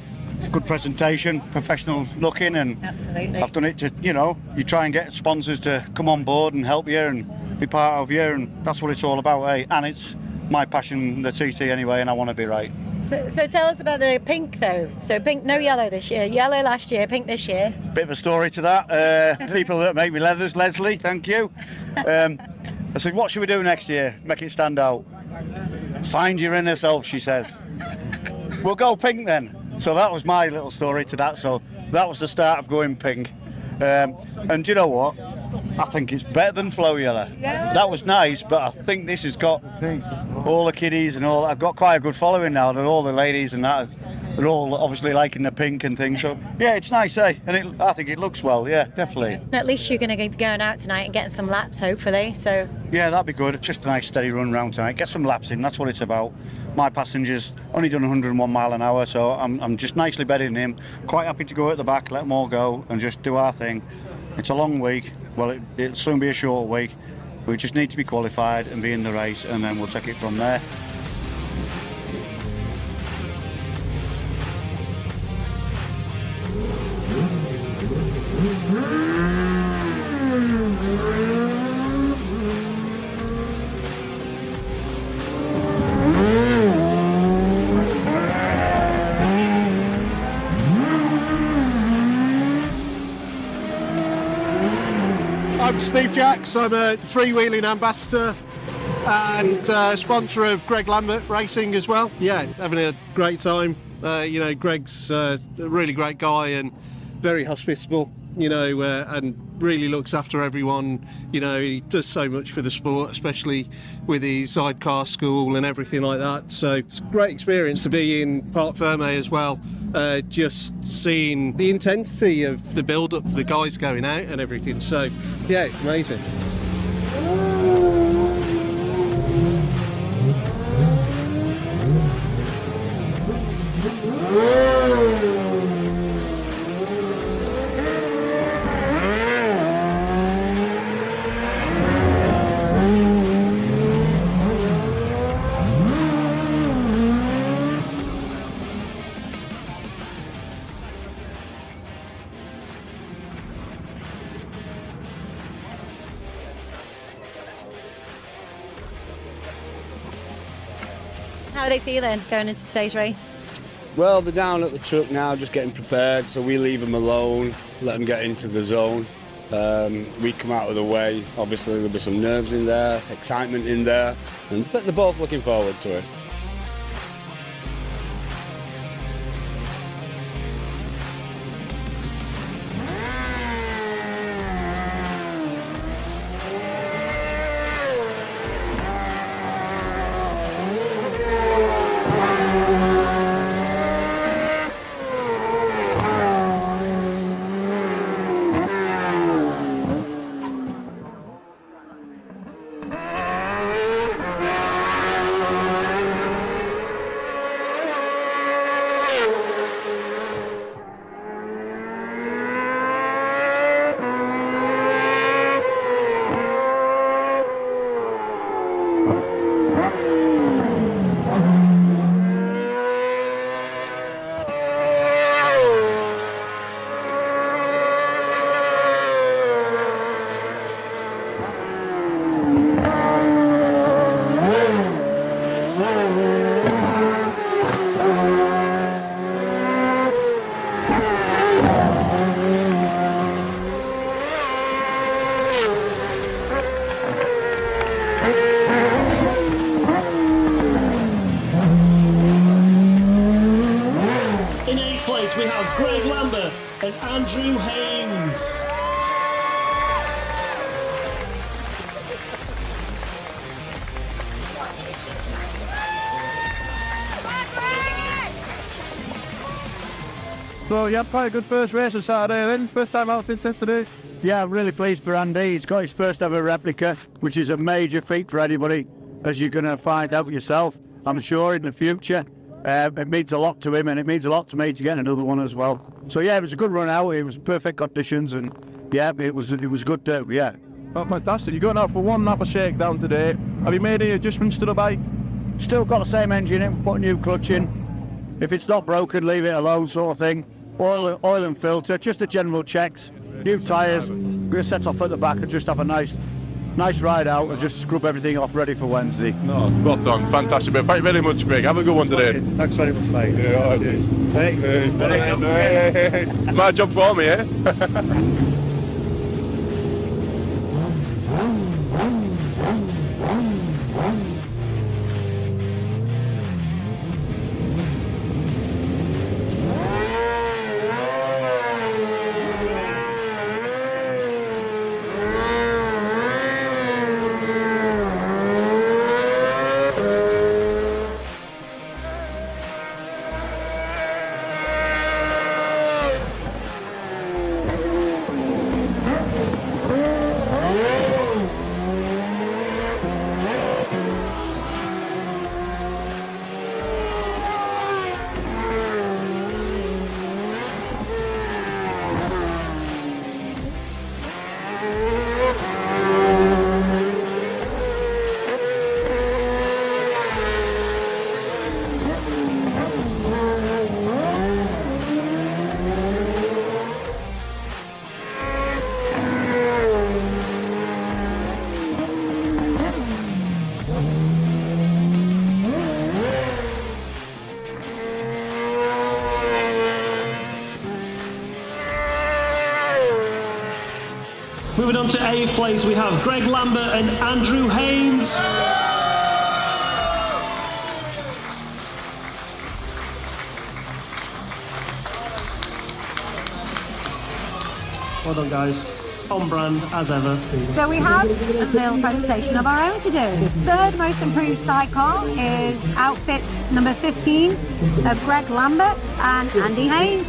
Good presentation, professional looking, and Absolutely. I've done it to, you know, you try and get sponsors to come on board and help you and be part of you, and that's what it's all about, eh? And it's my passion, the TT anyway, and I want to be right. So tell us about the pink though. So pink, no yellow this year. Yellow last year, pink this year. Bit of a story to that. People that make me leathers, Leslie, thank you. I said, what should we do next year? Make it stand out. Find your inner self, she says. We'll go pink then. So that was my little story to that. So that was the start of going pink. And do you know what? I think it's better than flow yellow. Yeah. That was nice, but I think this has got all the kiddies and all. I've got quite a good following now, and all the ladies and that are all obviously liking the pink and things. So yeah, it's nice, eh? And I think it looks well. Yeah, definitely. At least you're going to be going out tonight and getting some laps, hopefully. So yeah, that'd be good. Just a nice steady run round tonight. Get some laps in. That's what it's about. My passenger's only done 101 mile an hour, so I'm just nicely bedding him. Quite happy to go at the back, let them all go, and just do our thing. It's a long week. Well, it'll soon be a short week. We just need to be qualified and be in the race, and then we'll take it from there. I'm Steve Jacks, I'm a three-wheeling ambassador. and sponsor of Greg Lambert Racing as well. Yeah, having a great time. You know, Greg's a really great guy and very hospitable, you know, and really looks after everyone. You know, he does so much for the sport, especially with his sidecar school and everything like that. So it's a great experience to be in Parc Ferme as well. Just seeing the intensity of the build-up to the guys going out and everything. So, yeah, it's amazing. How are they feeling going into today's race? Well, they're down at the truck now, just getting prepared, so we leave them alone, let them get into the zone. We come out of the way. Obviously, there'll be some nerves in there, excitement in there, but they're both looking forward to it. In 8th place we have Greg Lambert and Andrew Haynes. So you had quite a good first race on Saturday then, first time out since yesterday? Yeah, I'm really pleased for Andy. He's got his first ever replica, which is a major feat for anybody, as you're going to find out yourself, I'm sure, in the future. It means a lot to him, and it means a lot to me to get another one as well. So yeah, it was a good run out. It was perfect conditions, and yeah, it was good too. Yeah. Oh, fantastic! You're going out for one lap of shakedown today. Have you made any adjustments to the bike? Still got the same engine in. Put a new clutch in. If it's not broken, leave it alone, sort of thing. Oil and filter, just the general checks. New tyres. Gonna set off at the back and just have a nice ride out and just scrub everything off ready for Wednesday. No, spot on, fantastic. But thank you very much, Greg. Have a good one today. Thanks very much, mate. Yeah, all right. My job for me, eh? Moving on to 8th place, we have Greg Lambert and Andrew Haynes. Well done, guys. On brand, as ever. So we have a little presentation of our own to do. Third most improved sidecar is outfit number 15 of Greg Lambert and Andy Hayes.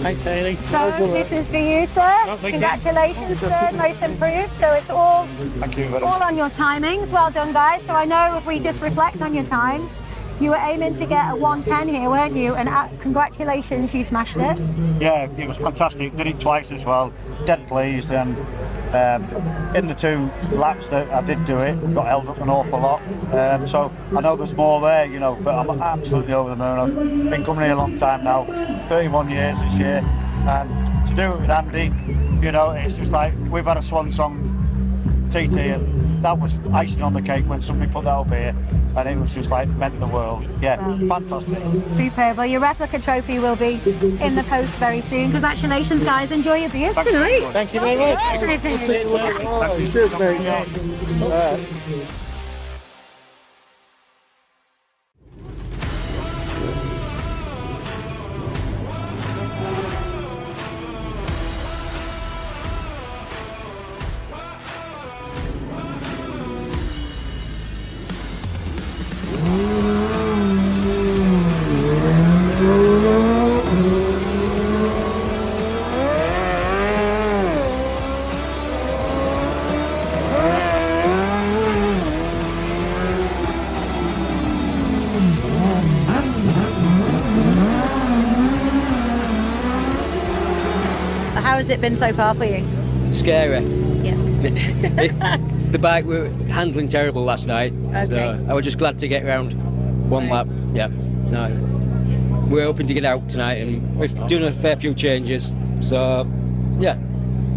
Thanks, Hayley. So this is for you, sir. Congratulations, third most improved. So it's all on your timings. Well done, guys. So I know if we just reflect on your times, you were aiming to get a 110 here, weren't you? And congratulations, you smashed it. Yeah, it was fantastic. Did it twice as well. Dead pleased. And in the 2 laps that I did do it, got held up an awful lot. So I know there's more there, you know, but I'm absolutely over the moon. I've been coming here a long time now, 31 years this year. And to do it with Andy, you know, it's just like we've had a swan song TT, and that was icing on the cake when somebody put that up here. And it was just like meant the world. Yeah, fantastic. Superb. Well, your replica trophy will be in the post very soon. Congratulations, guys. Enjoy your beers tonight. Thank you very much. Thank you. Cheers, mate. How has it been so far for you? Scary. Yeah. The bike were handling terrible last night. Okay. So I was just glad to get around one lap. Yeah. No. We're hoping to get out tonight, and we've done a fair few changes. So yeah,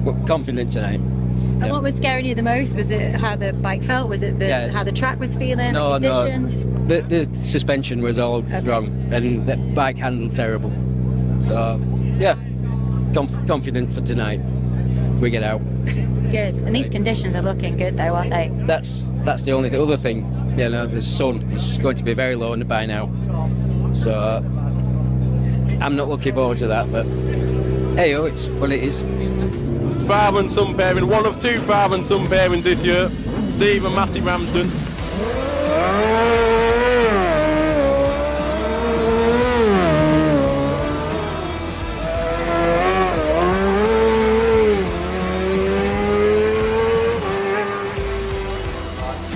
we're confident tonight. And what was scaring you the most? Was it how the bike felt? Was it how the track was feeling? No, the conditions? no. The suspension was all wrong, and the bike handled terrible. So yeah, confident for tonight. We get out. Good. And these conditions are looking good, though, aren't they? That's the only other thing. You know, the sun is going to be very low by now. So I'm not looking forward to that, but hey, it's what it is. Father and son pairing, one of 2 father and son pairings this year, Steve and Matty Ramsden.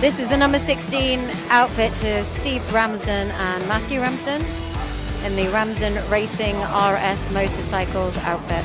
This is the number 16 outfit to Steve Ramsden and Matthew Ramsden in the Ramsden Racing RS Motorcycles outfit.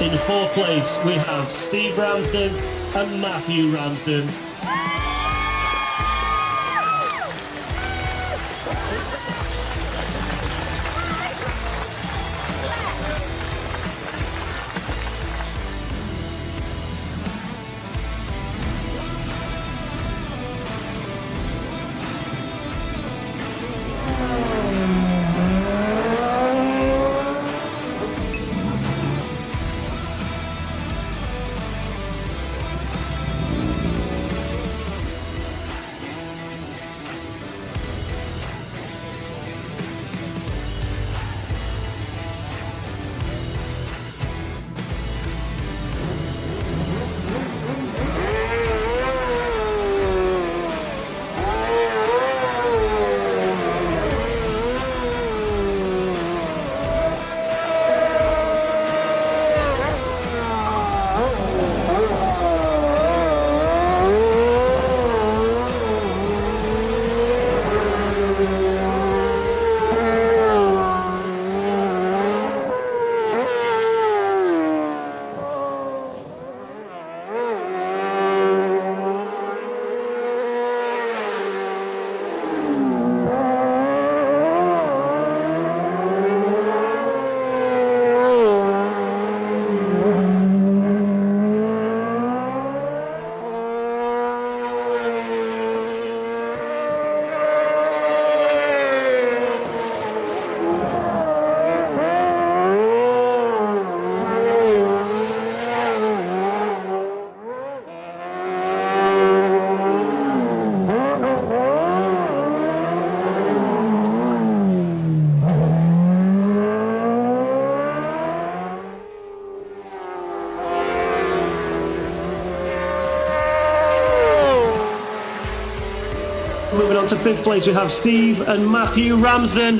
In 4th place, we have Steve Ramsden and Matthew Ramsden. to 5th place, we have Steve and Matthew Ramsden.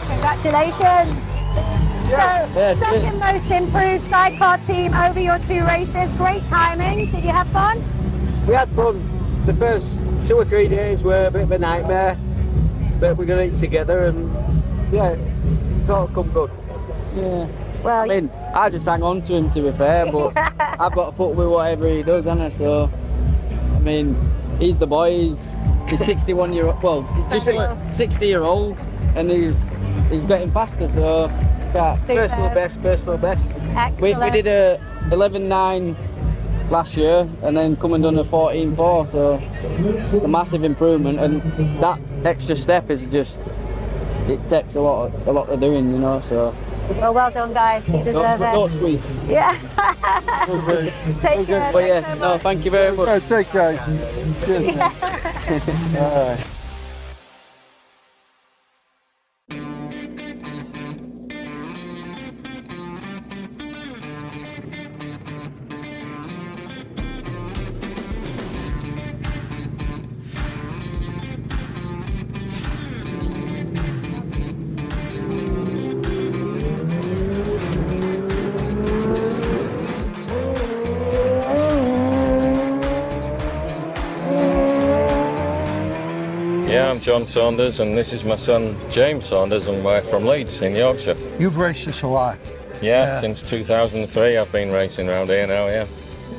Congratulations. So, second most improved sidecar team over your 2 races. Great timings. Did you have fun? We had fun. The first 2 or 3 days were a bit of a nightmare, but we got it together and yeah, it's all come good. Yeah. Well, I mean, I just hang on to him, to be fair, but I've got to put with whatever he does, haven't I? So, I mean, he's the boy. He's 61 year old. Well, he's just 60-year-old, and he's getting faster. So, yeah, personal best. Excellent. We did a 11.9 last year, and then come and done a 14.4. So it's a massive improvement, and that extra step is just, it takes a lot of doing, you know. So. Well done, guys. You deserve it. Don't squeeze. Yeah. Take care. But yeah, no, thank you very much. Take care. Cheers. All right. Yeah, I'm John Saunders, and this is my son James Saunders, and we're from Leeds in Yorkshire. You've raced this a lot. Yeah, since 2003 I've been racing around here now, yeah.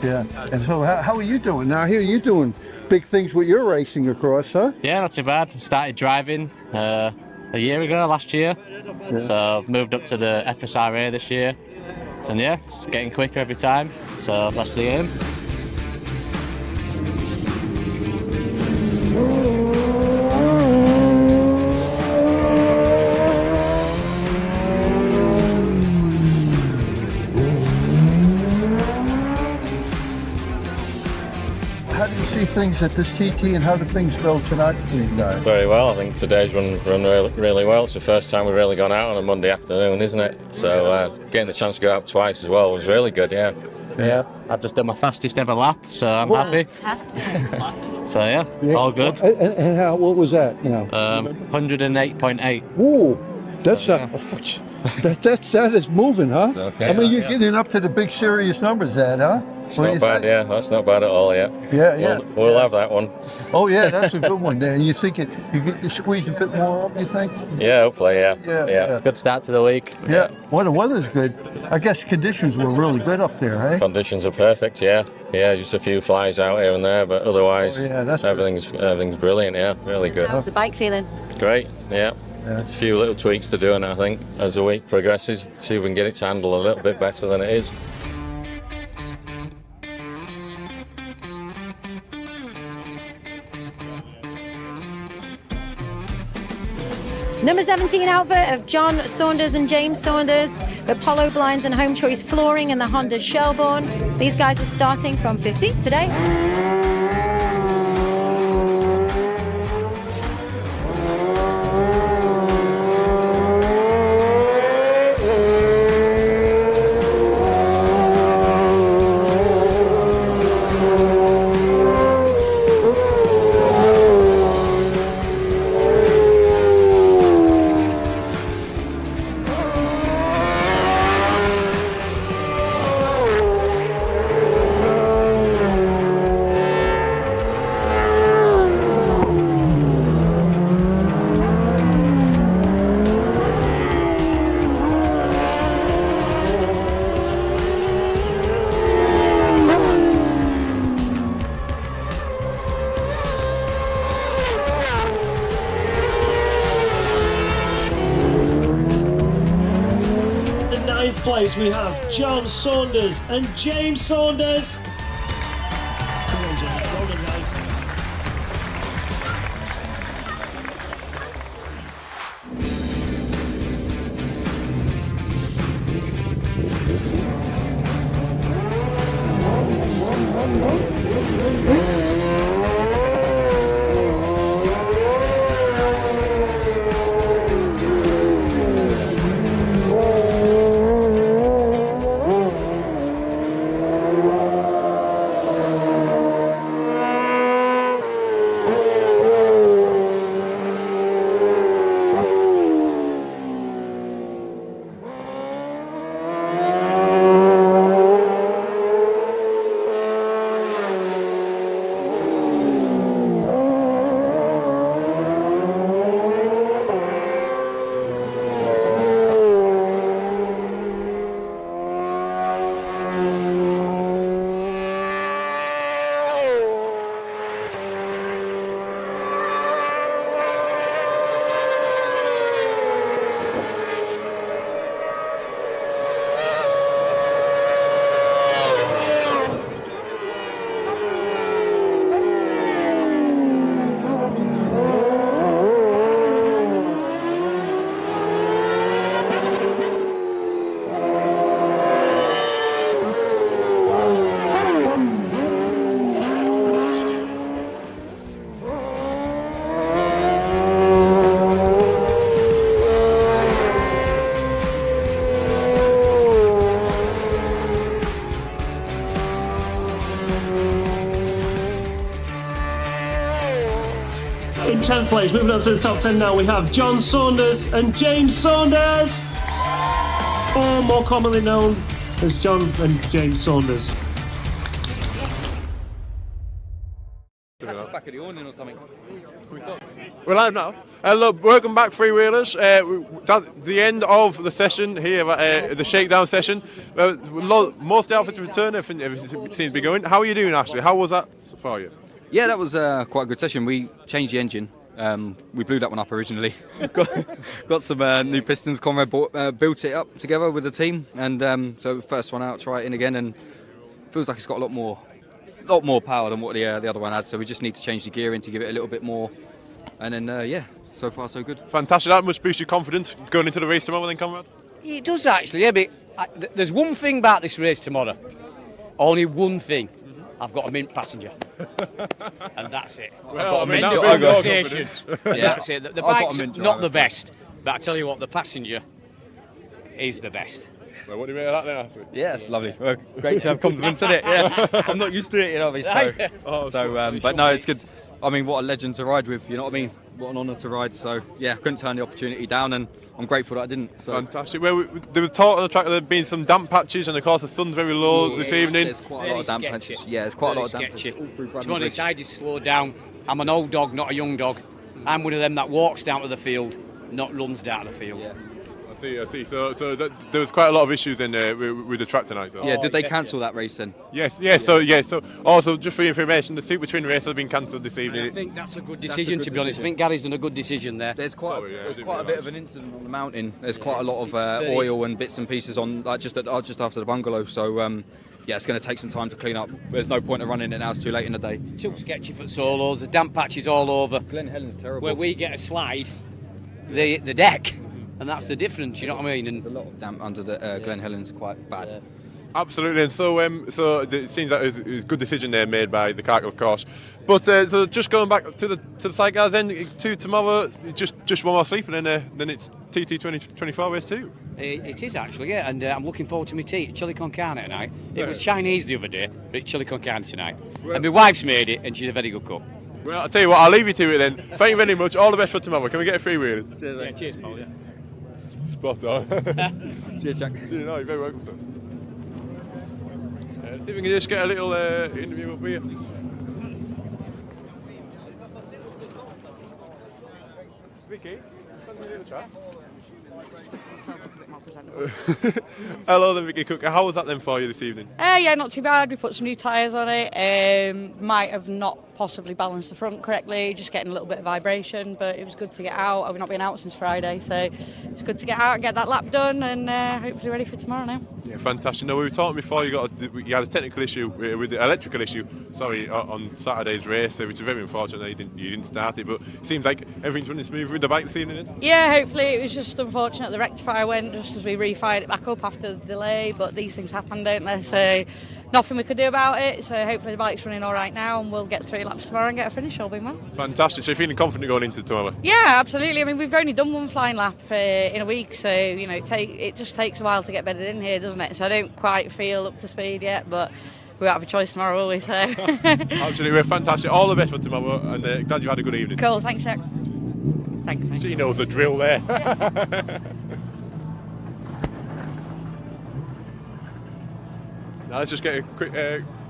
Yeah. And so how are you doing? Now here you're doing big things with your racing across, huh? Yeah, not too bad. Started driving a year ago, last year. Yeah. So moved up to the FSRA this year. And yeah, it's getting quicker every time. So that's the aim. How do you see things at this TT, and how do things go tonight for you guys? Very well. I think today's run really well. It's the first time we've really gone out on a Monday afternoon, isn't it? So getting the chance to go out twice as well was really good, yeah. Yeah, I've just done my fastest ever lap, so I'm happy. Fantastic. So yeah, all good. And how, what was that, you know? 108.8. Ooh, that's that is moving, huh? Okay, I mean, you're yeah. getting up to the big serious numbers, that, huh? It's not bad, yeah. That's not bad at all, yeah. Yeah. We'll have that one. Oh yeah, that's a good one there. You think you get squeeze a bit more up, you think? Yeah, hopefully, yeah. Yeah. It's a good start to the week. Yeah. Well, the weather's good. I guess conditions were really good up there, eh? Conditions are perfect, yeah. Yeah, just a few flies out here and there, but otherwise, that's everything's brilliant, yeah. Really good. How's the bike feeling? Great, yeah. A few little tweaks to do, and I think as the week progresses, see if we can get it to handle a little bit better than it is. Number 17 outfit of John Saunders and James Saunders, with Polo blinds and home choice flooring in the Honda Shelbourne. These guys are starting from 15th today. Place we have John Saunders and James Saunders. Come on, James, well done, guys. In 10th place, moving on to the top 10 now, we have John Saunders and James Saunders, or more commonly known as John and James Saunders. Back at the awning or something. We're live now. Look, welcome back, freewheelers. That's the end of the session here at the shakedown session. Most of the outfits return, everything seems to be going. How are you doing, Ashley? How was that for you? Yeah, that was quite a good session. We changed the engine. We blew that one up originally. got some new pistons. Conrad built it up together with the team, and so first one out, try it in again, and feels like it's got a lot more power than what the other one had. So we just need to change the gearing to give it a little bit more, and then yeah, so far so good. Fantastic. That must boost your confidence going into the race tomorrow, then, Conrad. It does actually. Yeah, but there's one thing about this race tomorrow. Only one thing. I've got a mint passenger, and that's it. Well, I've got a mint conversation. That's it. The bike's not the best, but I tell you what, the passenger is the best. Well, what do you make of that then, Ashley? Yeah, it's lovely. Well, great to have compliments, isn't it? Yeah, I'm not used to it, you know. But no, it's good. I mean, what a legend to ride with. You know what I mean? What an honour to ride. So yeah, couldn't turn the opportunity down, and I'm grateful that I didn't. So. Fantastic. Well, there was talk on the track that there had been some damp patches, and of course the sun's very low this evening. There's quite a lot of damp patches. Yeah, there's quite a lot of damp patches. To be honest, I just slow down. I'm an old dog, not a young dog. I'm one of them that walks down to the field, not runs down to the field. Yeah. I see. So there was quite a lot of issues in with the track tonight. So. Yeah, did they cancel that race then? Yes. So also just for your information, the Super Twin race has been cancelled this evening. I think that's a good decision, to be honest. I think Gary's done a good decision there. There's quite a bit of an incident on the mountain. There's quite a lot of oil and bits and pieces on just after the bungalow. So yeah, it's going to take some time to clean up. There's no point in running it now. It's too late in the day. It's too sketchy for solos. There's damp patches all over. Glen Helen's terrible. Where we get a slide, the deck. And that's the difference, you know what I mean? And there's a lot of damp under the Glen Helen's quite bad. Yeah. Absolutely, and so it seems that it was a good decision there made by the Cargill, of course. But so just going back to the sidecars then, to tomorrow, just one more sleep, and then it's TT 2024 race 2. It is actually, yeah, and I'm looking forward to my tea. It's chili con carne tonight. It was Chinese the other day, but it's chili con carne tonight. And my wife's made it, and she's a very good cook. Well, I'll tell you what, I'll leave you to it then. Thank you very much. All the best for tomorrow. Can we get a freewheel? Cheers, yeah, cheers, Paul. Yeah. Spot on. Cheers, Jack. No, you're very welcome, sir. See if we can just get a little interview up here. Vicky, send me a little chat. Hello then, Vicky Cook. How was that then for you this evening? Yeah, not too bad. We put some new tyres on it. Might have not possibly balanced the front correctly, just getting a little bit of vibration, but it was good to get out. I've not been out since Friday, so it's good to get out and get that lap done, and hopefully ready for tomorrow now. Yeah, fantastic. No, we were talking before you had a technical issue with the electrical issue. Sorry, on Saturday's race, which is very unfortunate that you didn't start it. But it seems like everything's running smooth with the bike this evening. Yeah, hopefully. It was just unfortunate the rectifier went just as we refired it back up after the delay. But these things happen, don't they? So nothing we could do about it. So hopefully the bike's running all right now, and we'll get 3 laps tomorrow and get a finish. All being well. Fantastic. So you're feeling confident going into tomorrow? Yeah, absolutely. I mean, we've only done one flying lap in a week, so you know, it just takes a while to get bedded in here, doesn't it? So I don't quite feel up to speed yet, but we won't have a choice tomorrow, will we? So absolutely, we're fantastic. All the best for tomorrow, and glad you had a good evening. Cool, thanks, Jack. Thanks, mate. She knows the drill there. Now let's just get a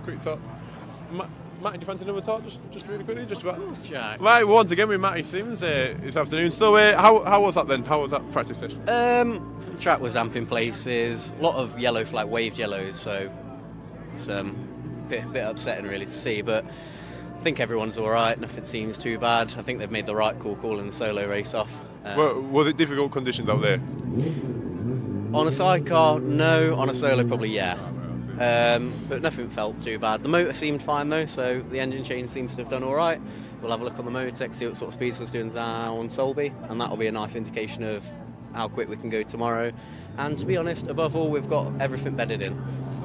quick talk. Matty, do you fancy another talk? Just really quickly, just about. Jack. Right, once again with Matty Simmons this afternoon. So how was that then? How was that practice session? The track was damp in places, a lot of yellow, like waved yellows, so it's a bit upsetting really to see, but I think everyone's all right. Nothing seems too bad. I think they've made the right call calling the solo race off. Was it difficult conditions out there? On a sidecar, no. On a solo, probably yeah. But nothing felt too bad. The motor seemed fine though, so the engine change seems to have done all right. We'll have a look on the Motec, see what sort of speeds was doing down Solby, and that'll be a nice indication of how quick we can go tomorrow. And to be honest, above all, we've got everything bedded in.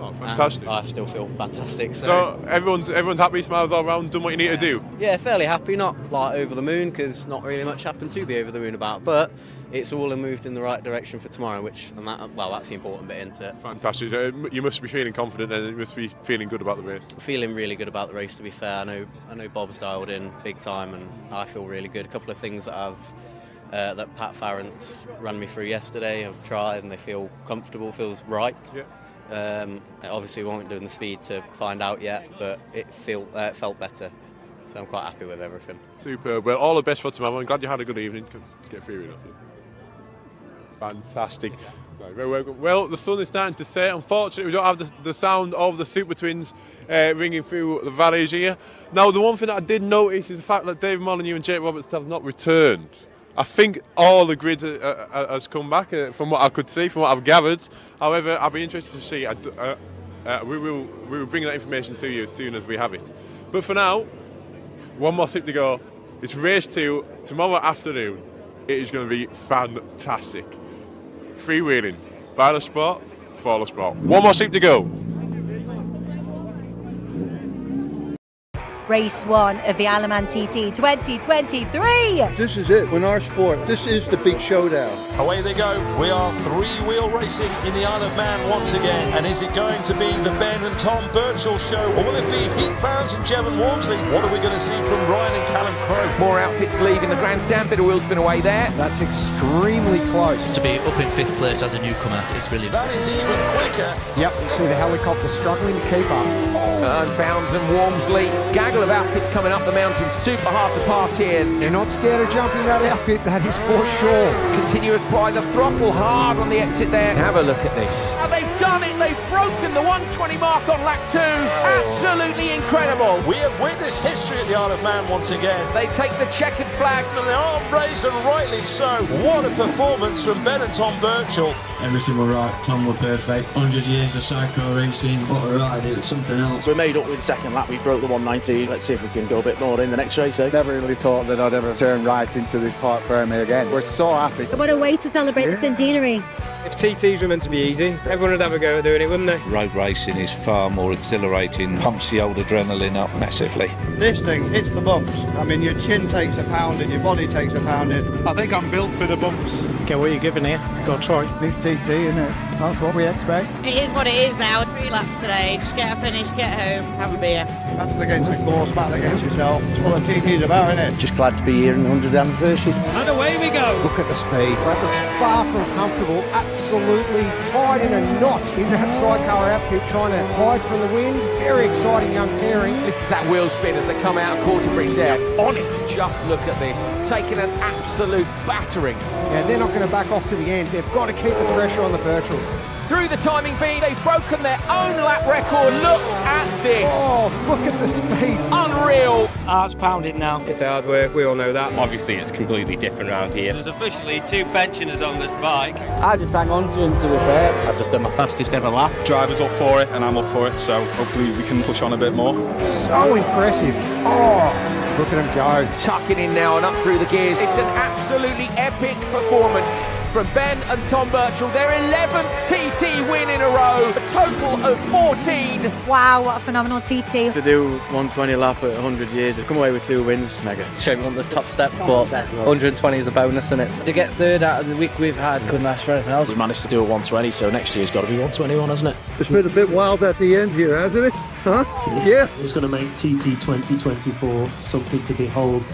Oh, fantastic. I still feel fantastic. So everyone's happy, smiles all round, done what you need to do? Yeah, fairly happy, not like over the moon, because not really much happened to be over the moon about, but it's all moved in the right direction for tomorrow, that's the important bit, isn't it? Fantastic. You must be feeling confident and you must be feeling good about the race. Feeling really good about the race, to be fair. I know Bob's dialed in big time, and I feel really good. A couple of things that Pat Farrant's ran me through yesterday, I've tried and they feel comfortable, feels right. Yeah. Obviously we won't do the speed to find out yet, but it felt better. So I'm quite happy with everything. Superb. Well, all the best for tomorrow. I'm glad you had a good evening. Get through enough. Fantastic. Well, the sun is starting to set. Unfortunately, we don't have the sound of the Super Twins ringing through the valleys here. Now, the one thing that I did notice is the fact that Dave Molyneux and Jake Roberts have not returned. I think all the grid has come back from what I could see, from what I've gathered. However, I'll be interested to see. We will bring that information to you as soon as we have it. But for now, one more sip to go. It's race 2 tomorrow afternoon. It is going to be fantastic. Freewheeling, by the sport, for the sport. One more sip to go. Race 1 of the Alaman TT 2023. This is it. In our sport, this is the big showdown. Away they go. We are three-wheel racing in the Isle of Man once again. And is it going to be the Ben and Tom Birchall show, or will it be Pete Fowles and Jevon Walmsley? What are we going to see from Ryan and Callum Crowe? More outfits leaving the grandstand. Bit of wheel spin away there. That's extremely close. To be up in 5th place as a newcomer is brilliant. That is even quicker. Yep, you see the helicopter struggling to keep up. Fowles and Walmsley. Gaggle of outfits coming up the mountain. Super hard to pass here. They're not scared of jumping that outfit, that is for sure. Continue to apply the throttle hard on the exit there. Have a look at this. Now they've done it. They've broken the 120 mark on lap 2. Absolutely incredible. We have witnessed history at the Isle of Man once again. They take the checkered flag. And the arm raised, and rightly so. What a performance from Ben and Tom Birchall. Everything were right, Tom were perfect. 100 years of cycle racing. What a ride, it was something else. We made up with the second lap. We broke the 190. Let's see if we can go a bit more in the next race. Never really thought that I'd ever turn right into this Park Ferme again. We're so happy. What a way to celebrate the centenary. If TTs were meant to be easy, everyone would have a go at doing it, wouldn't they? Road racing is far more exhilarating, pumps the old adrenaline up massively. This thing hits the bumps. I mean, your chin takes a pounding, your body takes a pounding. I think I'm built for the bumps. Okay, what are you giving here? Got to try. This TT, isn't it? That's what we expect. It is what it is now. 3 laps today. Just get a finish, get home, have a beer. Battle against the course, battle against yourself. It's what the TT's about, isn't it? Just glad to be here in the 100th anniversary. And away we go. Look at the speed. That looks far from comfortable. Absolutely tied in a knot in that sidecar outfit, trying to hide from the wind. Very exciting young pairing. This is that wheel spin as they come out of Quarter Bridge there. On it. Just look at this. Taking an absolute battering. Yeah, they're not going to back off to the end. They've got to keep the pressure on the Birchall. Through the timing feed, they've broken their own lap record. Look at this. Oh, look at the speed. Unreal. Heart's pounding now. It's hard work, we all know that. Obviously, it's completely different around here. There's officially 2 pensioners on this bike. I just hang on to him, to be fair. I've just done my fastest ever lap. Driver's up for it and I'm up for it, so hopefully we can push on a bit more. So impressive. Oh, look at him go. Tucking in now and up through the gears. It's an absolutely epic performance from Ben and Tom Birchall. Their 11th TT win in a row, a total of 14. Wow, what a phenomenal TT. To do 120 lap at 100 years, to come away with 2 wins, mega. Shame on the top step, but 120 is a bonus, isn't it? To get third out of the week we've had, couldn't ask for anything else. We managed to do a 120, so next year's got to be 121, hasn't it? It's been a bit wild at the end here, hasn't it? Huh? Yeah. It's going to make TT 2024 something to behold.